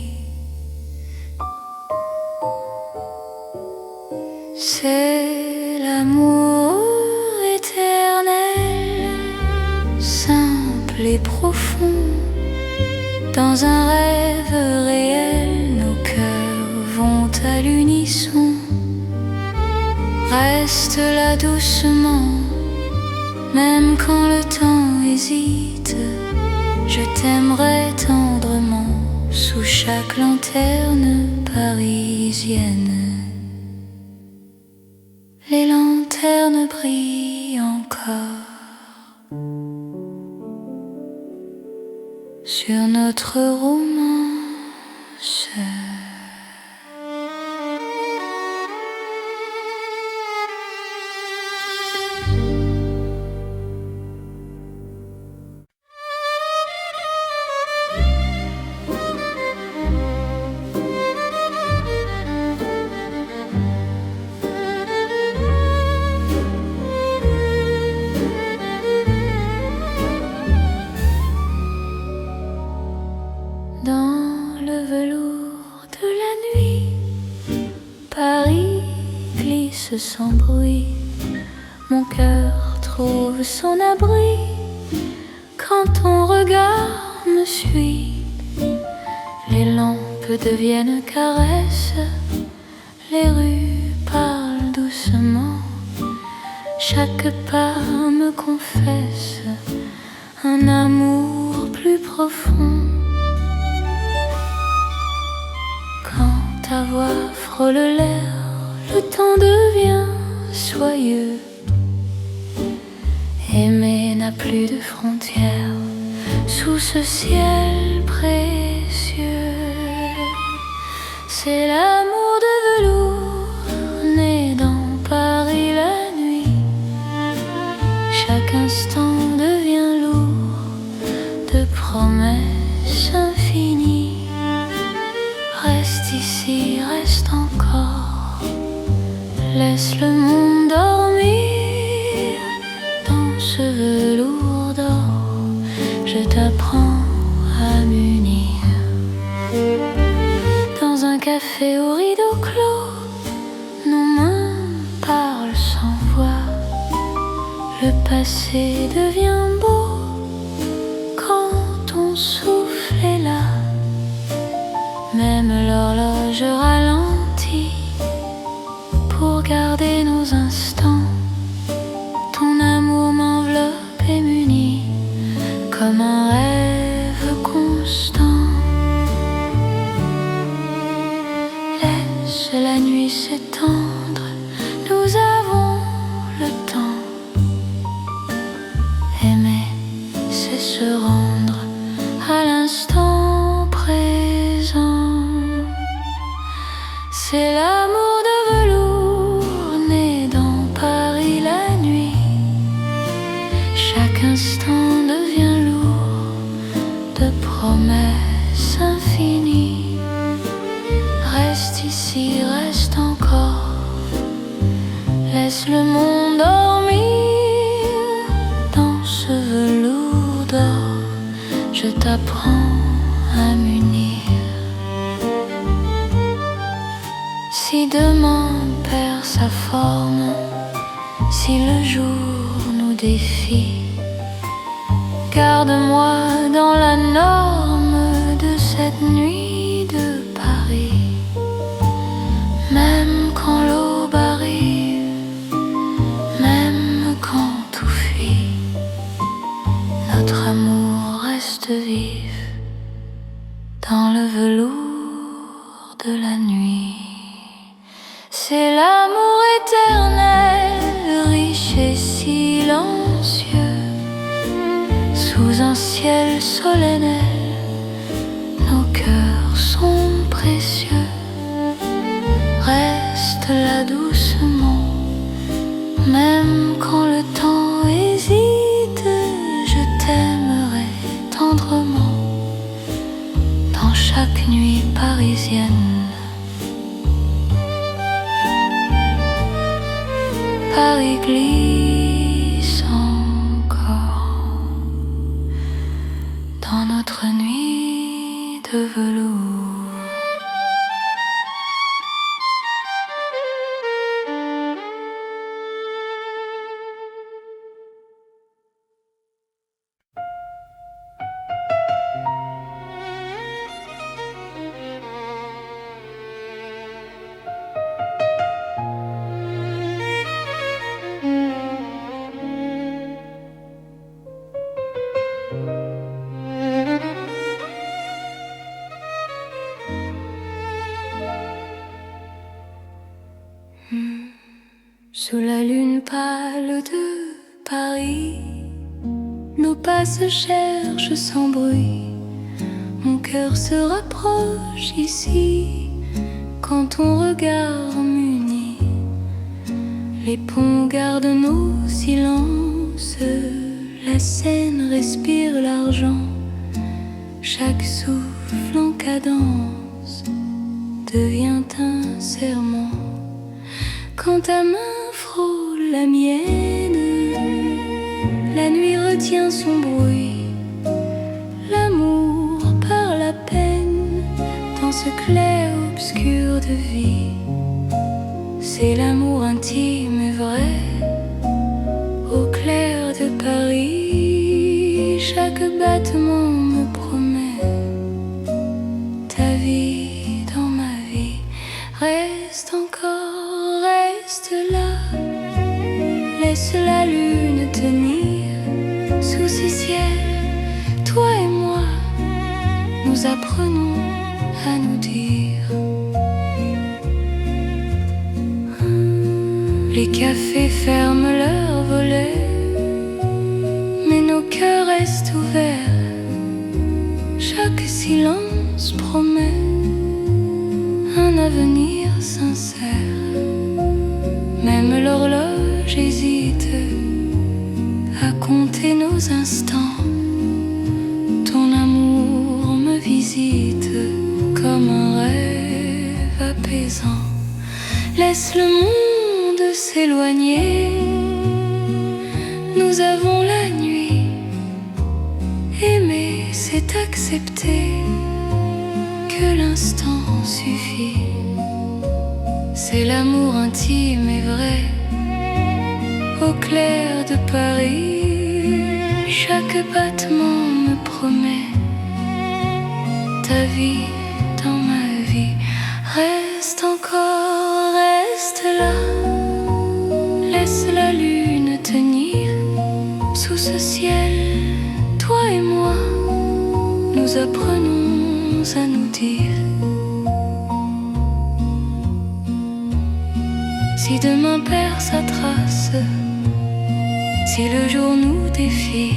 C'est l'amour éternel, simple et profond. Dans un rêve réel, nos cœurs vont à l'unisson. Reste là doucement, même quand le temps hésite. Je t'aimerai tendrement sous chaque lanterne parisienne. Les lanternes brillent encore sur notre romance. Dans le velours de la nuit, Paris glisse sans bruit. Mon cœur trouve son abri quand ton regard me suit. Les lampes deviennent caresses, les rues parlent doucement. Chaque pas me confesse un amour plus profond. Ta voix frôle l'air, le temps devient soyeux. Aimer n'a plus de frontières sous ce ciel précieux. C'est l'amour de velours né dans Paris la nuit. Chaque instant devient lourd de promesses infinies. Reste ici, reste encore, laisse le monde dormir. Dans ce velours d'or, je t'apprends à m'unir. Dans un café au rideau clos, nos mains parlent sans voix. Le passé devient beau quand ton souffle est là. Même l'horloge ralentit pour garder nos instants. Ton amour m'enveloppe et m'unit comme un rêve constant. Laisse la nuit s'étendre, nous avons le temps. Aimer, c'est se rendre à l'instant présent. C'est l'amour de velours né dans Paris la nuit. Chaque instant devient lourd de promesses infinies. Reste ici, reste encore, laisse le monde dormir. Dans ce velours d'or, je t'apprends à m'unir. Si demain perd sa forme, si le jour nous défie, garde-moi dans la norme de cette nuit de Paris. Même quand l'aube arrive, même quand tout fuit, notre amour reste vif dans le velours de la nuit. C'est l'amour éternel, ciel solennel, nos cœurs sont précieux. Reste là doucement, même quand le temps hésite, je t'aimerai tendrement dans chaque nuit parisienne. Paris glisse encore dans notre nuit de velours. Sous la lune pâle de Paris, nos pas se cherchent sans bruit. Mon cœur se rapproche ici quand ton regard m'unit. Les ponts gardent nos silences, la Seine respire l'argent. Chaque souffle en cadence devient un serment. Quand ta main frôle la mienne, la nuit retient son bruit. L'amour par la peine dans ce clair-obscur de vie. C'est l'amour intime et vrai au clair de Paris. Chaque battement me promet ta vie dans ma vie. Reste encore, reste là. Laisse la lune tenir sous ces ciels. Toi et moi, nous apprenons à nous dire. Les cafés ferment leurs volets, mais nos cœurs restent ouverts. Chaque silence promet un avenir sincère. Même l'horloge hésite à compter nos instants. Ton amour me visite comme un rêve apaisant. Laisse le monde s'éloigner. Nous avons la nuit. Aimer, c'est accepter que l'instant suffit. C'est l'amour intime et vrai au clair de Paris. Chaque battement me promet ta vie dans ma vie. Reste encore, reste là. Laisse la lune tenir sous ce ciel. Toi et moi, nous apprenons à nous dire. Si demain perd sa trace, si le jour nous défie,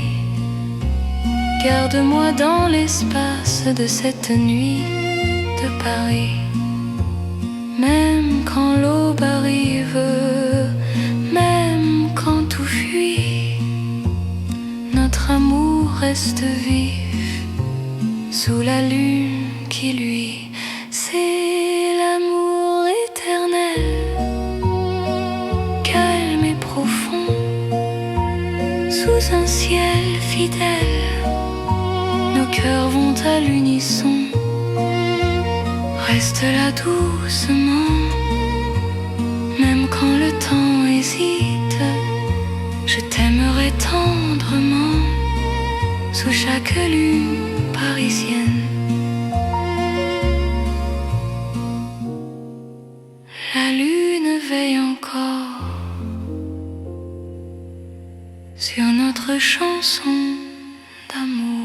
garde-moi dans l'espace de cette nuit de Paris. Même quand l'aube arrive, même quand tout fuit, notre amour reste vif sous la lune qui luit. C'est l'amour éternel, calme et profond, sous un ciel fidèle. Nos cœurs vont à l'unisson. Reste là doucement, même quand le temps hésite. Je t'aimerai tendrement sous chaque lune parisienne. La lune veille encore sur notre chanson d'amour.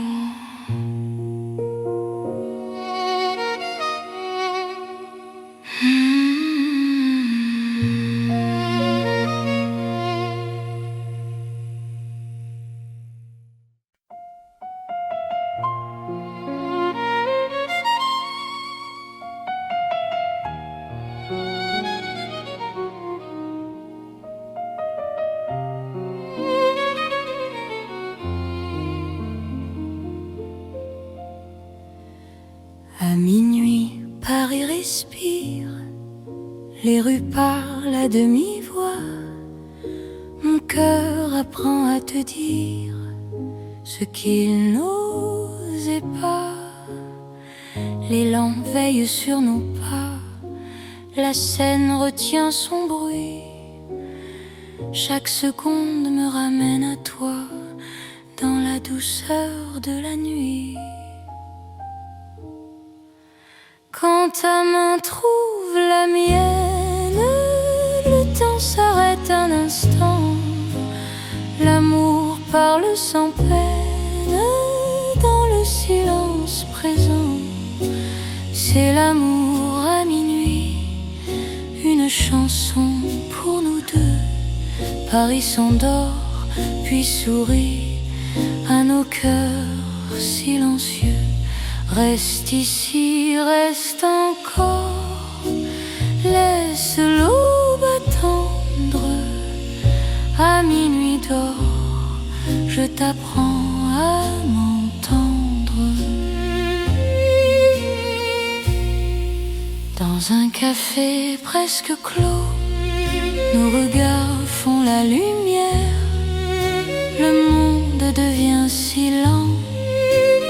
À minuit, Paris respire, les rues parlent à demi-voix. Mon cœur apprend à te dire ce qu'il n'osait pas. L'élan veille sur nos pas, la scène retient son bruit. Chaque seconde me ramène à toi, dans la douceur de la nuit. Quand ta main trouve la mienne, le temps s'arrête un instant. L'amour parle sans peine, dans le silence présent. C'est l'amour à minuit, une chanson pour nous deux. Paris s'endort, puis sourit à nos cœurs silencieux. Reste ici, reste encore, laisse l'aube attendre. À minuit d'or, je t'apprends à m'entendre. Dans un café presque clos, nos regards font la lumière. Le monde devient si lent,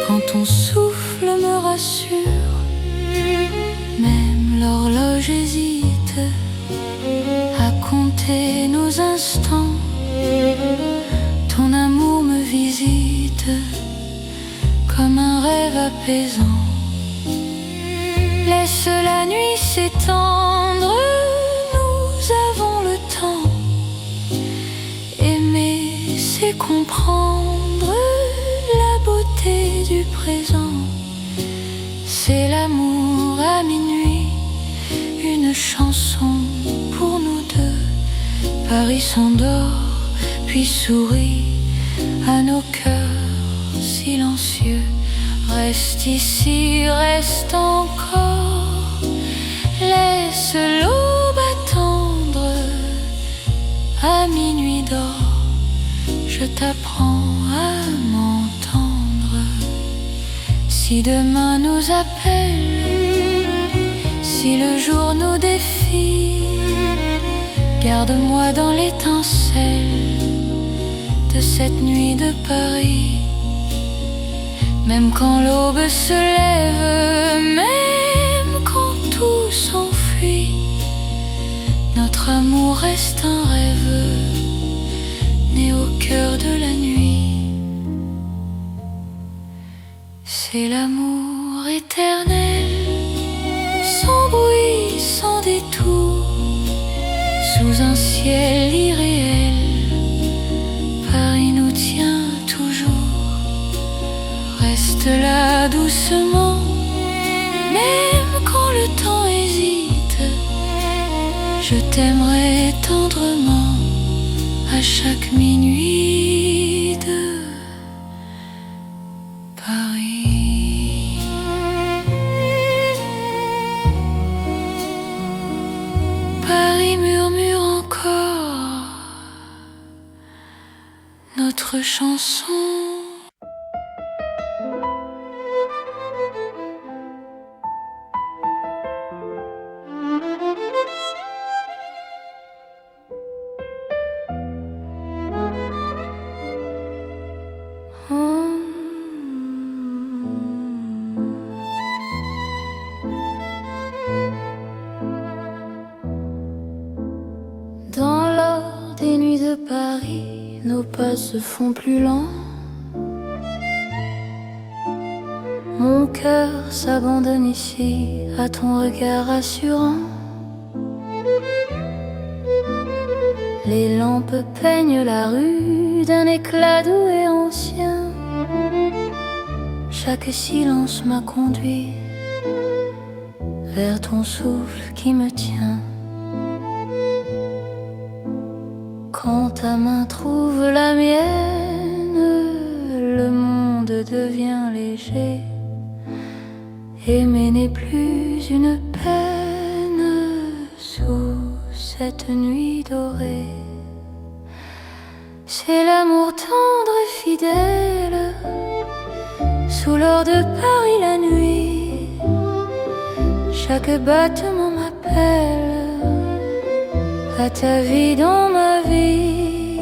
quand ton souffle me rassure. Même l'horloge hésite à compter nos instants. Ton amour me visite comme un rêve apaisant. Laisse la nuit s'étendre, nous avons le temps. Aimer, c'est comprendre la beauté du présent. C'est l'amour à minuit, une chanson pour nous deux. Paris s'endort, puis sourit à nos cœurs silencieux. Reste ici, reste encore, laisse l'aube attendre. À minuit d'or, je t'apprends à m'entendre. Si demain nous appelle, si le jour nous défie, garde-moi dans l'étincelle de cette nuit de Paris. Même quand l'aube se lève, même quand tout s'enfuit, notre amour reste un rêve né au cœur de la nuit. C'est l'amour éternel, sans bruit, sans détour, sous un ciel irréel. Paris nous tient toujours. Reste là doucement, même quand le temps hésite. Je t'aimerai tendrement à chaque minuit de Paris. Paris murmure encore notre chanson. Dans l'or des nuits de Paris, nos pas se font plus lents. Mon cœur s'abandonne ici à ton regard rassurant. Les lampes peignent la rue d'un éclat doux et ancien. Chaque silence m'a conduit vers ton souffle qui me tient. Quand ta main trouve la mienne, le monde devient léger. Aimer n'est plus une peine sous cette nuit dorée. C'est l'amour tendre et fidèle sous l'or de Paris la nuit. Chaque battement m'appelle à ta vie dans ma vie.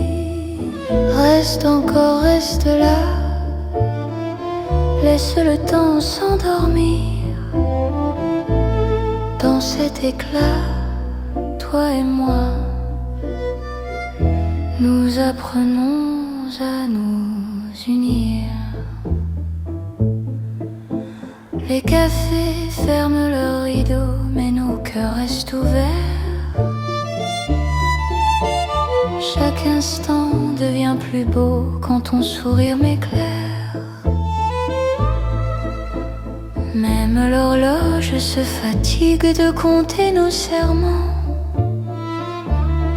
Reste encore, reste là, laisse le temps s'endormir. Dans cet éclat, toi et moi, nous apprenons à nous unir. Les cafés ferment leurs rideaux, mais nos cœurs restent ouverts. Chaque instant devient plus beau quand ton sourire m'éclaire. Même l'horloge se fatigue de compter nos serments.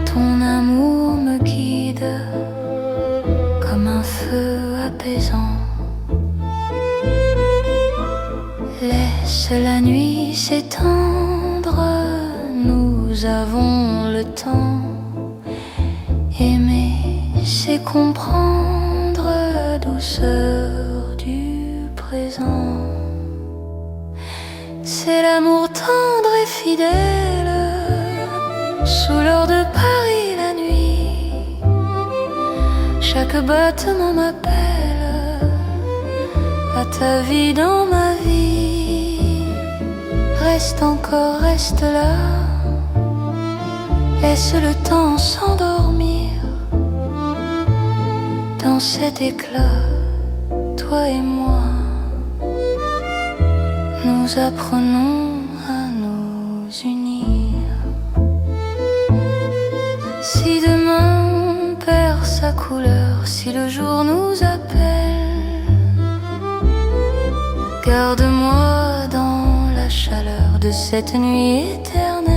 Ton amour me guide comme un feu apaisant. Laisse la nuit s'étendre, nous avons le temps. Aimer, c'est comprendre la douceur du présent. C'est l'amour tendre et fidèle, sous l'or de Paris la nuit. Chaque battement m'appelle à ta vie dans ma vie. Reste encore, reste là, laisse le temps s'endormir. Dans cet éclat, toi et moi, nous apprenons à nous unir. Si demain perd sa couleur, si le jour nous appelle, garde-moi dans la chaleur de cette nuit éternelle.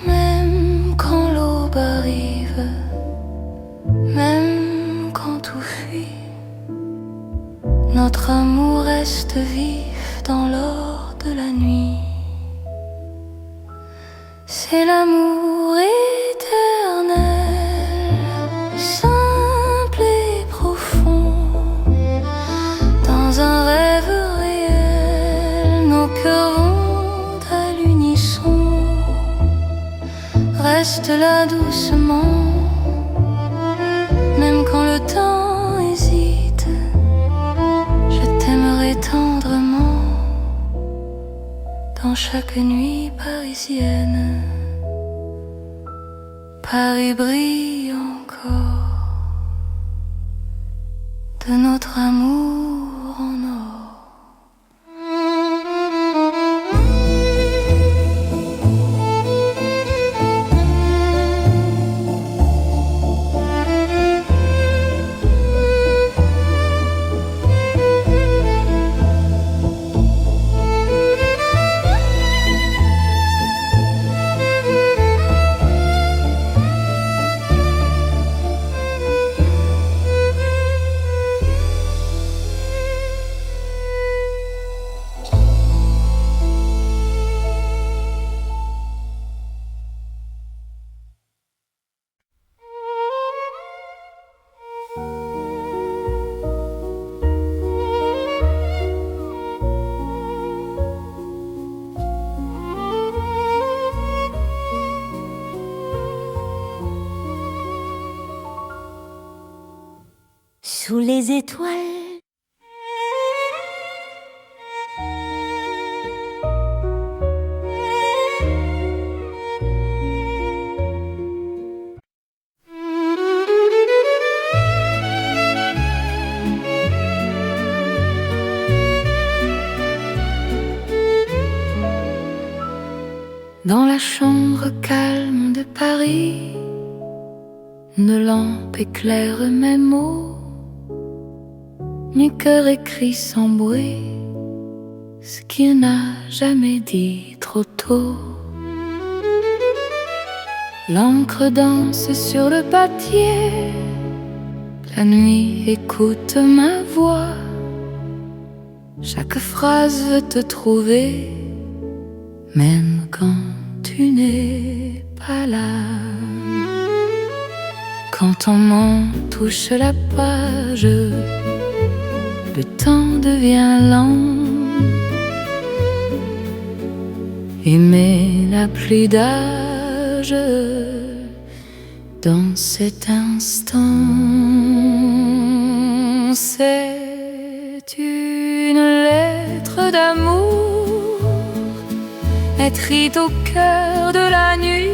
Même quand l'aube arrive, même quand tout fuit, notre amour reste vif dans l'or de la nuit. C'est l'amour éternel, simple et profond. Dans un rêve réel, nos cœurs vont à l'unisson. Reste là doucement, même quand le temps hésite. Je t'aimerai tendrement dans chaque nuit parisienne. Paris brille encore de notre amour en or. Sous les étoiles, dans la chambre calme de Paris, une lampe éclaire mes mots. Mon cœur écrit sans bruit ce qu'il n'a jamais dit trop tôt. L'encre danse sur le papier, la nuit écoute ma voix. Chaque phrase veut te trouver, même quand tu n'es pas là. Quand ton main touche la page, le temps devient lent, aimer n'a plus d'âge dans cet instant. C'est une lettre d'amour écrite au cœur de la nuit.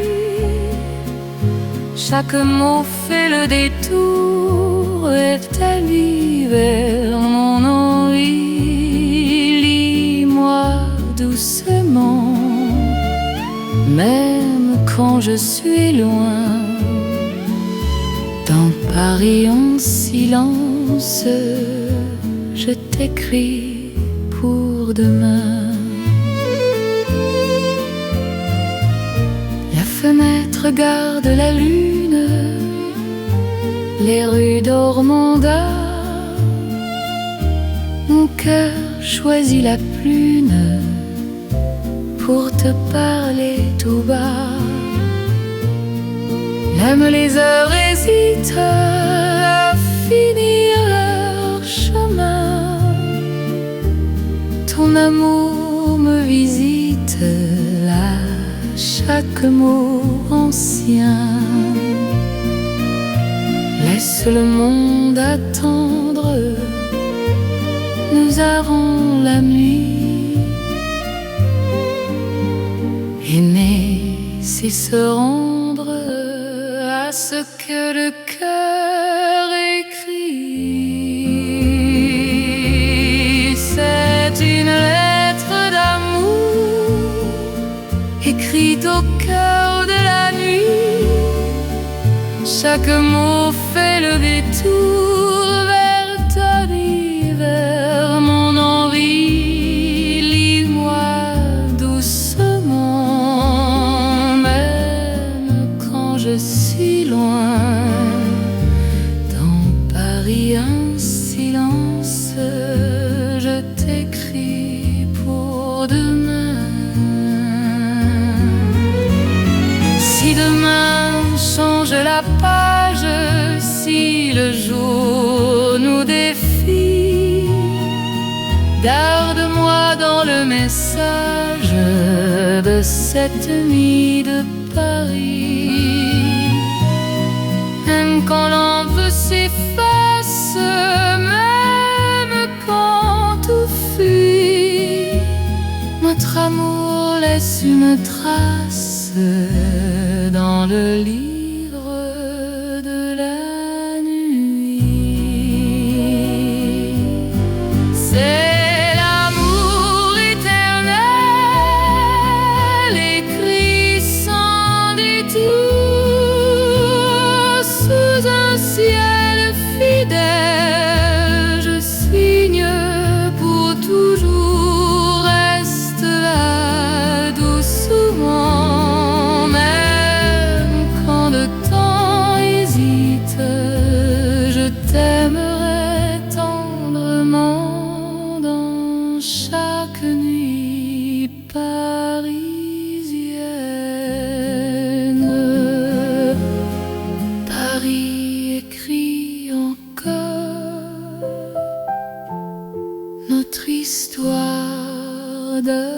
Chaque mot fait le détour et t'allie vers mon envie. Lis-moi doucement, même quand je suis loin. Dans Paris en silence, je t'écris pour demain. La fenêtre garde la lune, les rues d'Ormanda. Mon cœur choisit la prune pour te parler tout bas. Même les heures hésitent à finir leur chemin. Ton amour me visite à chaque mot ancien. Laisse le monde attendre, nous avons la nuit. Aimer, c'est se rendre à ce que le cœur écrit. C'est une lettre d'amour écrite au cœur de la nuit. Chaque mot fait le détour vers ta vie, vers mon envie. Lis-moi doucement, même quand je suis loin. Dans Paris un silence, je t'écris pour demain. Si demain change la page, si le jour nous défie, garde-moi dans le message de cette nuit de Paris. Même quand l'envie s'efface, même quand tout fuit, notre amour laisse une trace dans le livre de la nuit. C'est l'amour éternel écrit sans détour sous un ciel fidèle. Je signe pour toujours, reste là doucement. Même quand le temps hésite, je t'aimerai tendrement dans chaque nuit parisienne. Paris écrit encore notre histoire d'amour.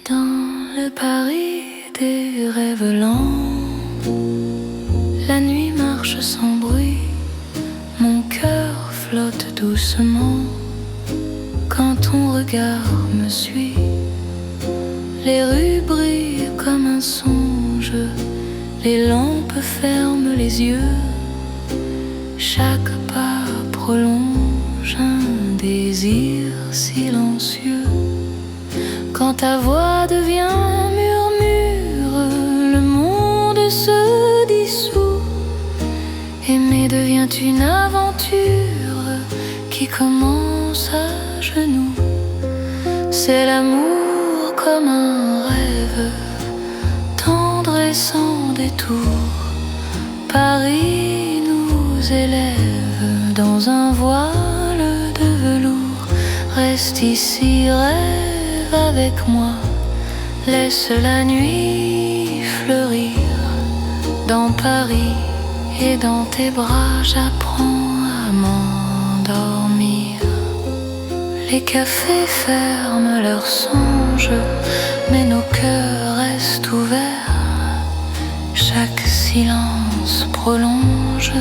Dans le Paris des rêves lents, la nuit marche sans bruit, mon cœur flotte doucement quand ton regard me suit. Les rues brillent comme un songe, Les lampes ferment les yeux, chaque pas prolonge un désir silencieux. Quand ta voix devient murmure, le monde se dissout. Aimer devient une aventure qui commence à genoux. C'est l'amour comme un rêve, tendre et sans détour. Paris nous élève dans un voile de velours. Reste ici, rêve avec moi, laisse la nuit fleurir. Dans Paris et dans tes bras, j'apprends à m'endormir. Les cafés ferment leurs songes, mais nos cœurs restent ouverts. Chaque silence prolonge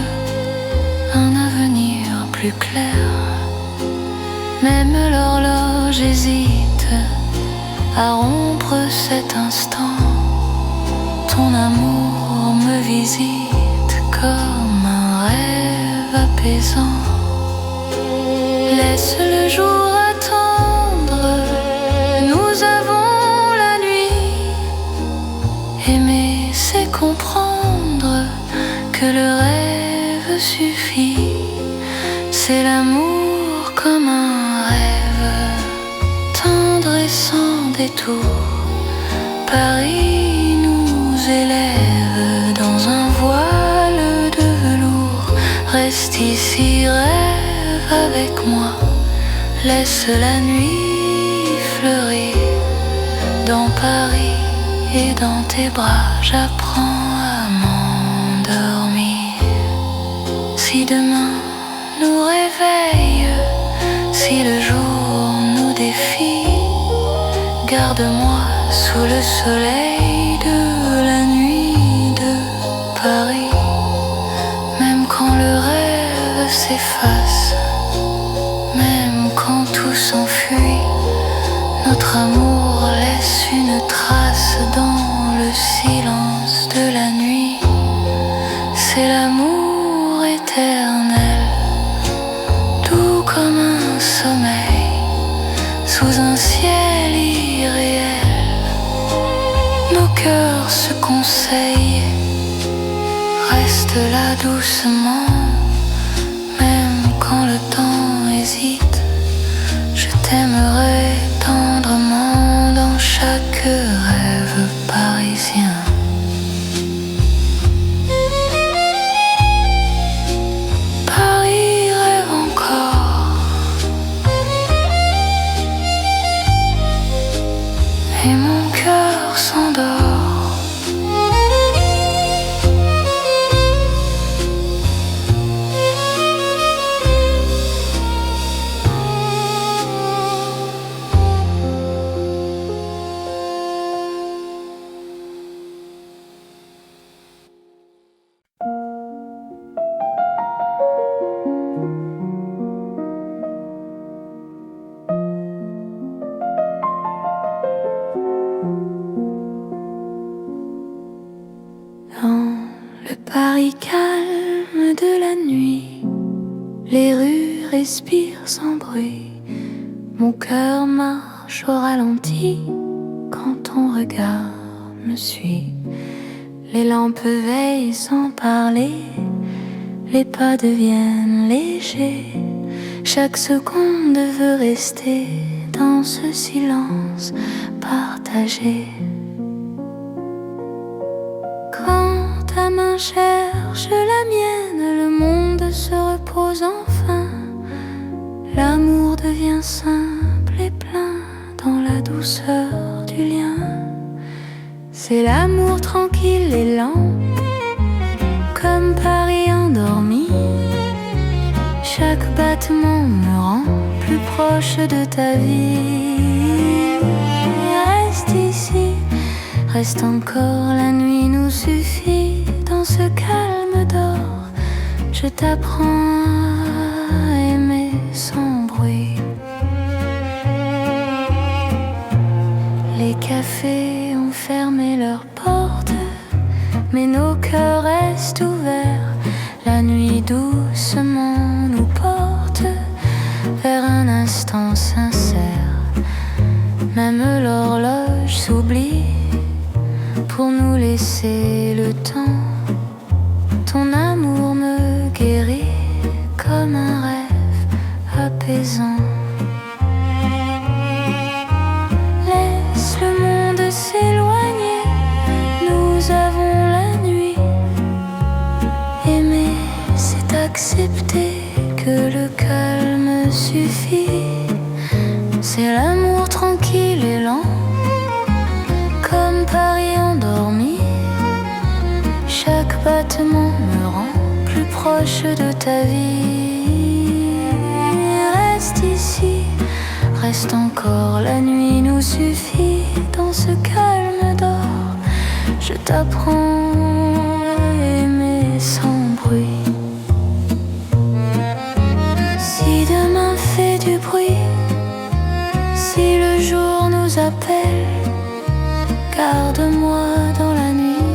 un avenir plus clair. Même l'horloge hésite à rompre cet instant. Ton amour me visite comme un rêve apaisant. Laisse le jour attendre, nous avons la nuit. Aimer, c'est comprendre que le rêve suffit. C'est l'amour comme un rêve, tendre et sans détour. Paris nous élève dans un voile de velours. Reste ici, rêve avec moi, laisse la nuit fleurir. Dans Paris et dans tes bras, j'apprends à m'endormir. Si demain nous réveille, si le jour nous défie, garde-moi sous le soleil de la nuit de Paris. Même quand le rêve s'efface, même quand tout s'enfuit, notre amour laisse une trace dans le silence de la nuit. C'est l'amour éternel, doux comme un sommeil, sous un ciel irréel. Nos cœurs se conseillent, reste là doucement. Même quand le temps hésite, je t'aimerai tendrement dans chaque rêve parisien. Paris rêve encore, et mon cœur s'endort. Dans le Paris calme de la nuit, les rues respirent sans bruit. Mon cœur marche au ralenti quand ton regard me suit. Les lampes veillent sans parler, les pas deviennent légers. Chaque seconde veut rester dans ce silence partagé. Quand ta main cherche la mienne, le monde se repose enfin. L'amour devient simple et plein dans la douceur du lien. C'est l'amour tranquille et lent, comme Paris endormi. Chaque battement me rend plus proche de ta vie. Reste ici, reste encore, la nuit nous suffit. Dans ce calme d'or, je t'apprends à aimer sans bruit. Les cafés ont fermé leurs portes, mais nos cœurs restent ouverts. La nuit doucement nous porte vers un instant sincère. Même l'horloge s'oublie pour nous laisser le temps. Ton amour me guérit comme un rêve apaisant. Laisse le monde s'éloigner, nous avons la nuit. Aimer, c'est accepter que le calme suffit. C'est l'amour tranquille et lent, comme Paris endormi. Chaque battement me rend plus proche de ta vie. Reste ici, reste encore, la nuit nous suffit. Dans ce calme d'or, je t'apprends à aimer sans bruit. Si demain fait du bruit, si le jour nous appelle, garde-moi dans la nuit,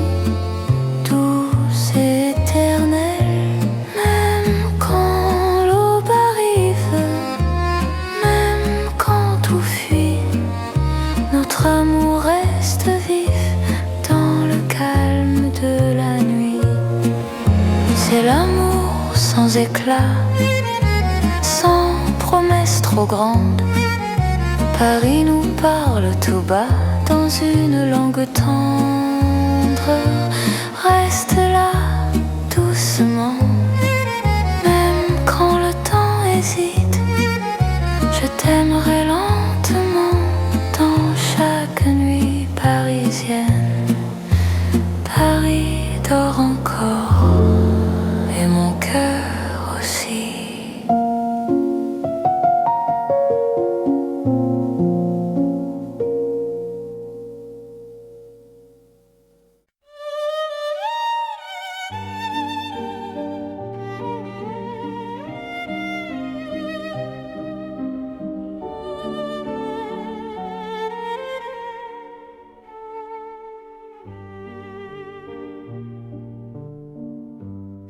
douce et éternelle. Même quand l'aube arrive, même quand tout fuit, notre amour reste vif dans le calme de la nuit. C'est l'amour sans éclat, sans promesse trop grande. Paris nous parle tout bas dans une langue tendre. Reste là doucement, même quand le temps hésite. Je t'aimerai lentement dans chaque nuit parisienne. Paris dort encore et mon cœur aussi.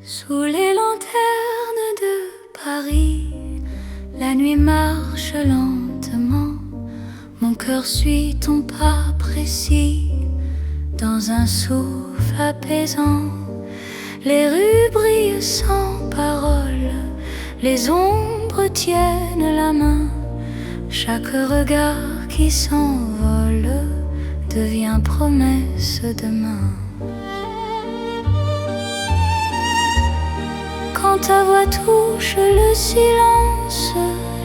Sous les lanternes de Paris, la nuit marche lentement. Mon cœur suit ton pas précis dans un souffle apaisant. Les rues brillent sans parole, les ombres tiennent la main. Chaque regard qui s'envole devient promesse demain. Quand ta voix touche le silence,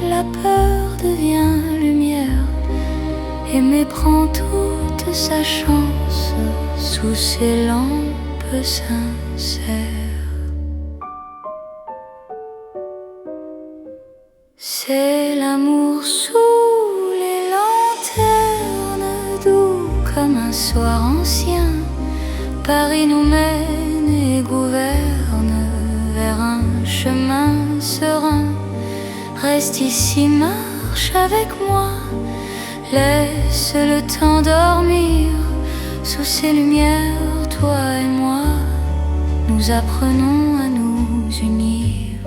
la peur devient lumière. Aimer prend toute sa chance sous ces lampes sincères. C'est l'amour sous les lanternes, doux comme un soir ancien. Paris nous mène et gouverne vers un chemin serein. Reste ici, marche avec moi, laisse le temps dormir. Sous ces lumières, toi et moi, nous apprenons à nous unir.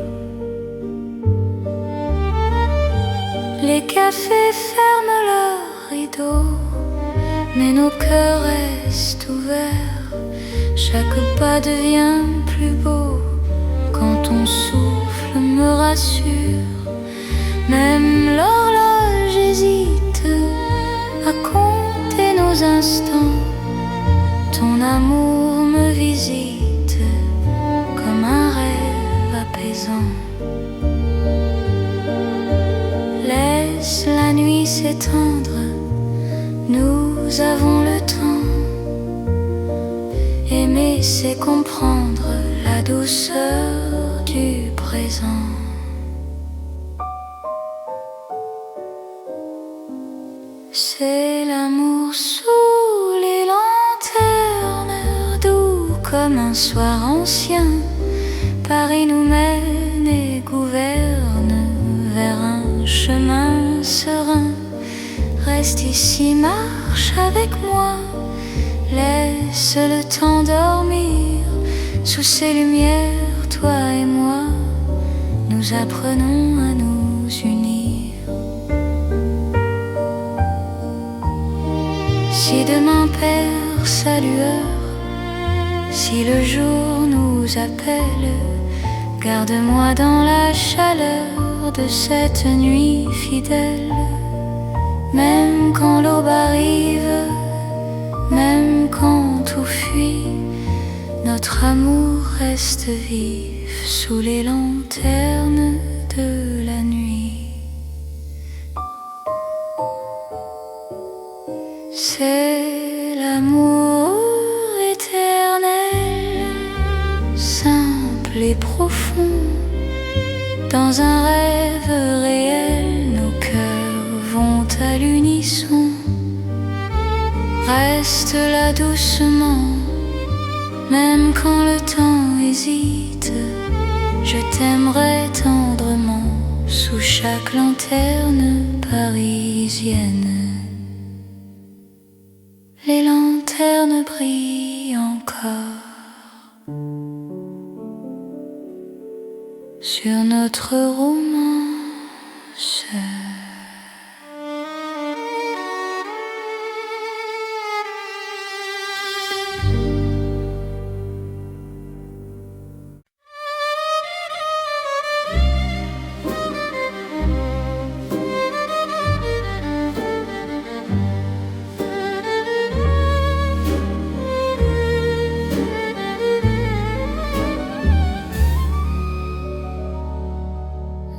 Les cafés ferment leurs rideaux, mais nos cœurs restent ouverts. Chaque pas devient plus beau quand ton souffle me rassure. Même l'horloge hésite à compter nos instants. Ton amour me visite comme un rêve apaisant. Laisse la nuit s'étendre, nous avons le temps. Aimer, c'est comprendre la douceur du présent. C'est l'amour sous les lanternes, doux comme un soir ancien. Paris nous mène et gouverne vers un chemin serein. Reste ici, marche avec moi, laisse laisse le temps dormir. Sous ces lumières, toi et moi, nous apprenons à nous unir. Si demain perd sa lueur, si le jour nous appelle, garde-moi dans la chaleur de cette nuit fidèle. Même quand l'aube arrive, même quand tout fuit, notre amour reste vif sous les lanternes de la nuit. C'est l'amour éternel, simple et profond. Dans un rêve réel, nos cœurs vont à l'unisson. Reste là doucement, même quand le temps hésite. Je t'aimerai tendrement sous chaque lanterne parisienne. Les lanternes brillent encore sur notre romance.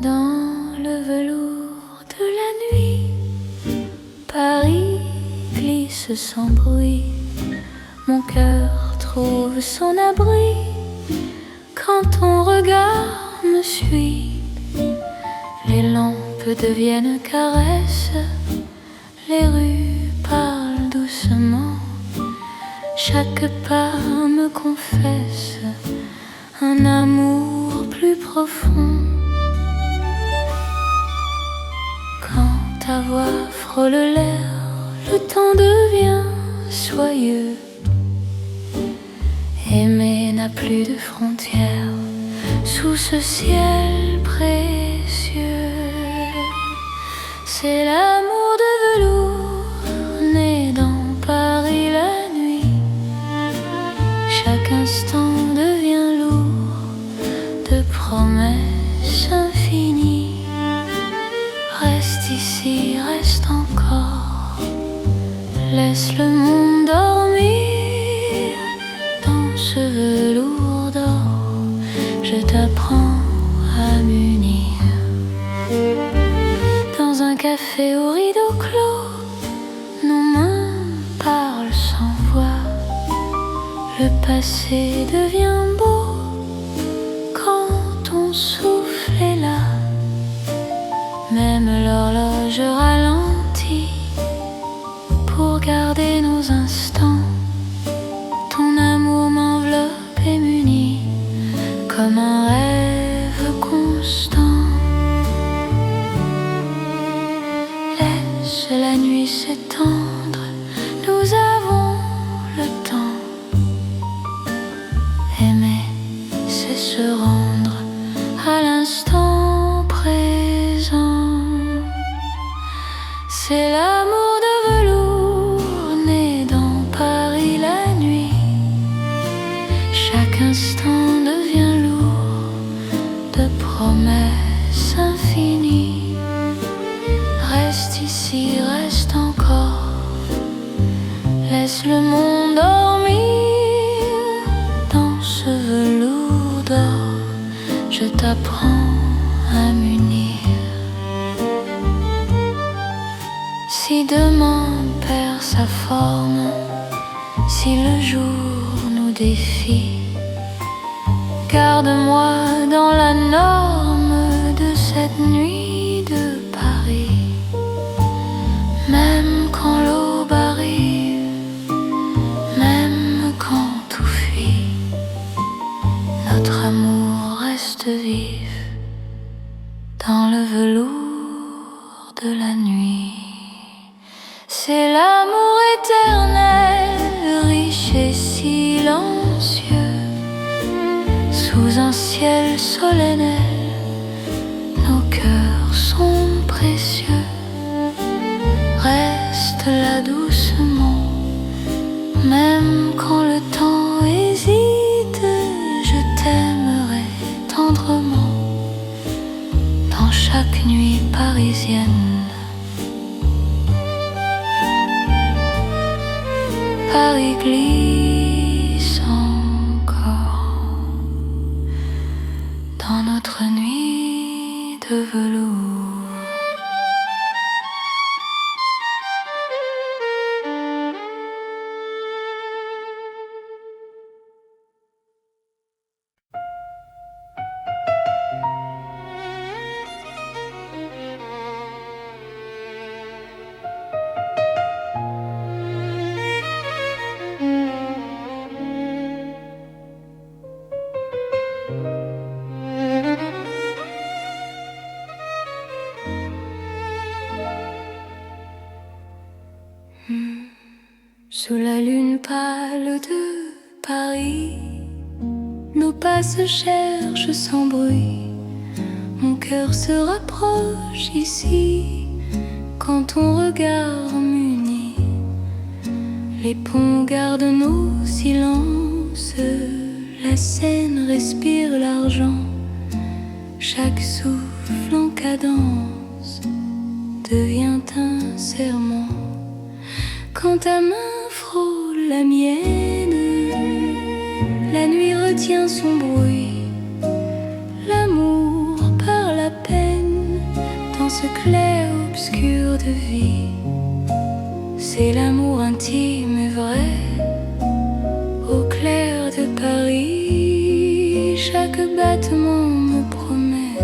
Dans le velours de la nuit, Paris glisse sans bruit. Mon cœur trouve son abri quand ton regard me suit. Les lampes deviennent caresses, les rues parlent doucement. Chaque pas me confesse un amour plus profond. Quand ta voix frôle l'air, le temps devient soyeux. Aimer n'a plus de frontières sous ce ciel précieux. C'est l'amour de velours né dans Paris la nuit. Chaque instant devient lourd de promesses infinies. Reste ici, reste encore, laisse le monde dormir. Dans ce velours d'or, je t'apprends à m'unir. Dans un café au rideau clos, nos mains parlent sans voix. Le passé devient beau quand ton souffle est là. Même l'horloge ralentit pour garder nos instants. Ton amour m'enveloppe et m'unit comme un rêve constant. Laisse la nuit s'étendre, nous avons le temps. Aimer, c'est se rendre à l'instant présent. C'est l'amour de velours né dans Paris la nuit. Chaque instant devient lourd de promesses infinies. Reste ici, reste encore, laisse le monde dormir. Dans ce velours d'or, je t'apprends à m'unir. Si demain perd sa forme, si le jour nous défie, garde-moi dans la norme de cette nuit de Paris. Même quand l'aube arrive, même quand tout fuit, notre amour reste vif dans le velours de la nuit. C'est l'amour éternel, riche et ciel solennel, nos cœurs sont précieux. Reste là doucement, même quand le temps hésite, je t'aimerai tendrement dans chaque nuit parisienne. Paris glisse encore dans notre nuit de velours. Sous la lune pâle de Paris, nos pas se cherchent sans bruit. Mon cœur se rapproche ici quand ton regard m'unit. Les ponts gardent nos silences, la Seine respire l'argent. Chaque souffle en cadence devient un serment. Quand ta main frôle la mienne, la nuit retient son bruit. L'amour parle à peine dans ce clair-obscur de vie. C'est l'amour intime et vrai, au clair de Paris. Chaque battement me promet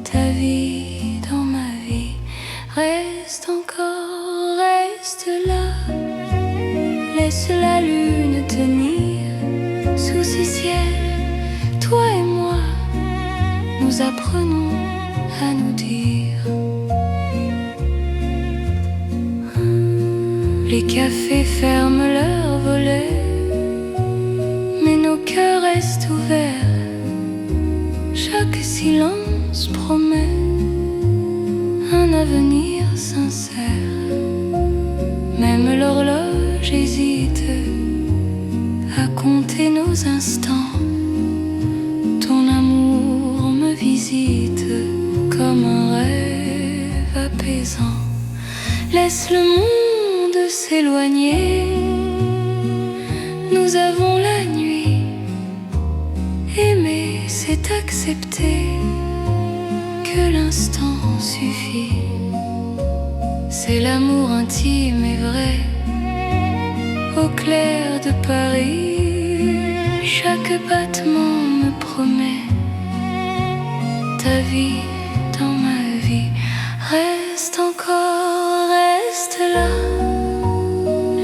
ta vie dans ma vie. Reste encore, reste là, laisse la lune tenir sous ce ciel. Toi et moi, nous apprenons à nous dire. Les cafés ferment leurs volets, mais nos cœurs restent ouverts. Chaque silence promet un avenir sincère. Même l'horloge hésite à compter nos instants. Ton amour me visite comme un rêve apaisant. Laisse le monde s'éloigner, nous avons la nuit. Aimer, c'est accepter que l'instant suffit. C'est l'amour intime et vrai, au clair de Paris. Chaque battement me promet ta vie dans ma vie. Reste encore, reste là,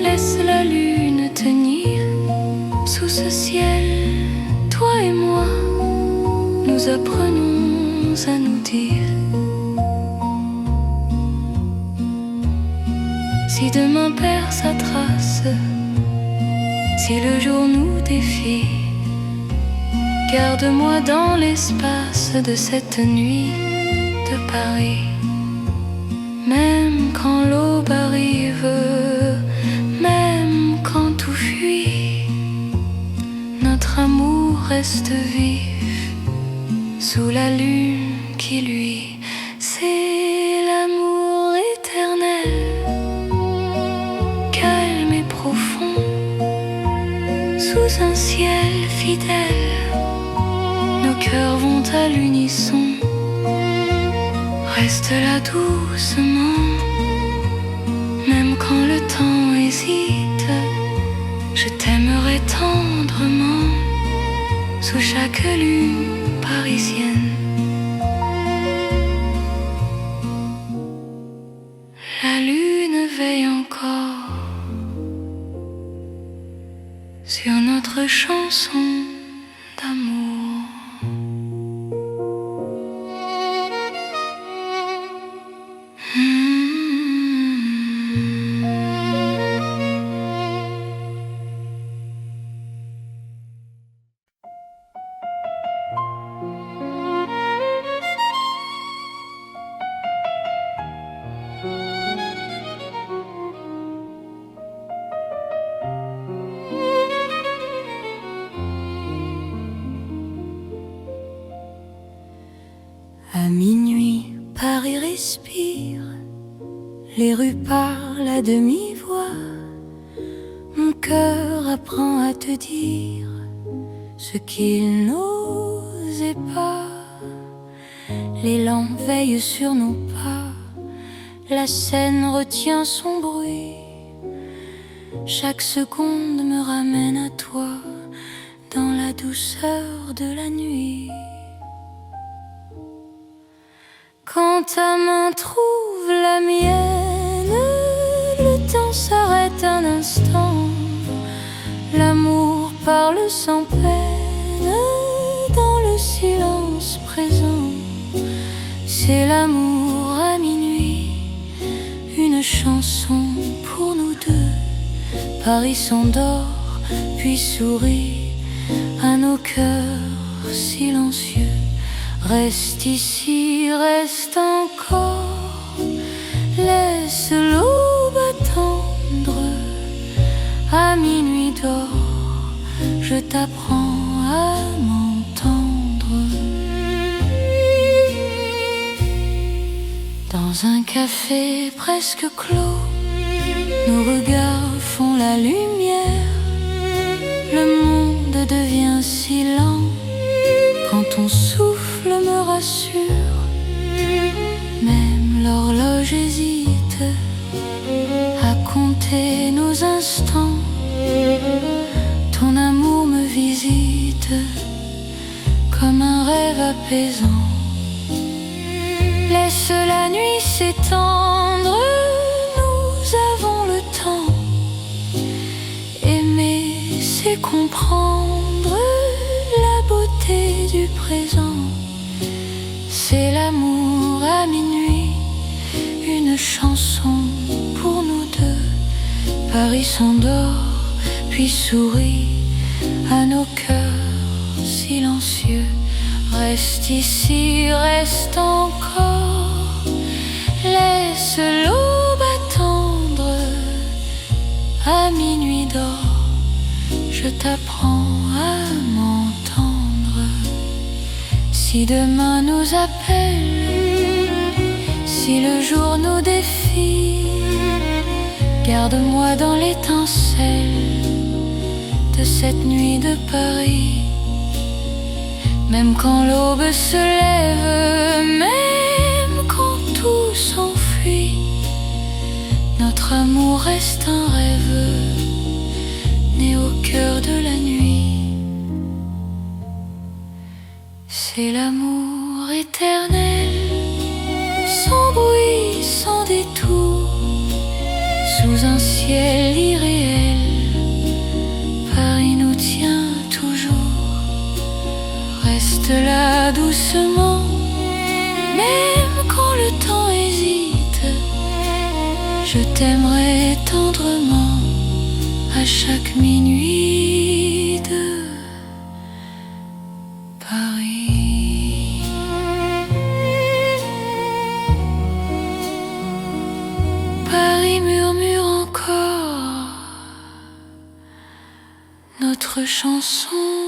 laisse la lune tenir sous ce ciel. Toi et moi, nous apprenons à nous dire. Si demain perd sa trace, si le jour nous défie, garde-moi dans l'espace de cette nuit de Paris. Même quand l'aube arrive, même quand tout fuit, notre amour reste vif sous la lune qui luit. C'est l'amour éternel, calme et profond, sous un ciel fidèle. Nos cœurs vont à l'unisson. Reste là doucement, même quand le temps hésite. Je t'aimerai tendrement sous chaque lune parisienne. La lune veille encore sur notre chanson d'amour. respire. Les rues parlent à demi-voix. Mon cœur apprend à te dire ce qu'il n'osait pas. Les lampes veillent sur nos pas. La scène retient son bruit. Chaque seconde me ramène à toi, dans la douceur de la nuit. Quand ta main trouve la mienne, le temps s'arrête un instant. L'amour parle sans peine dans le silence présent. C'est l'amour à minuit, une chanson pour nous deux. Paris s'endort puis sourit à nos cœurs silencieux. Reste ici, reste encore, laisse l'aube attendre. À minuit d'or, je t'apprends à m'entendre. Dans un café presque clos, nos regards font la lumière. Le monde devient si lent quand ton souffle me rassure. Même l'horloge hésite à compter nos instants. Ton amour me visite comme un rêve apaisant. Laisse la nuit s'étendre, nous avons le temps. Aimer, c'est comprendre la beauté du présent. C'est l'amour à minuit, une chanson pour nous deux. Paris s'endort puis sourit à nos cœurs silencieux. Reste ici, reste encore, laisse l'aube attendre. À minuit d'or, je t'apprends à m'entendre. Si demain nous appelle, si le jour nous défie, garde-moi dans l'étincelle de cette nuit de Paris. Même quand l'aube se lève, même quand tout s'enfuit, notre amour reste un rêve né au cœur de la nuit. C'est l'amour éternel, sans bruit, sans détour, sous un ciel irréel. Paris nous tient toujours. Reste là doucement, même quand le temps hésite. Je t'aimerai tendrement à chaque minuit de Paris. Paris murmure encore notre chanson.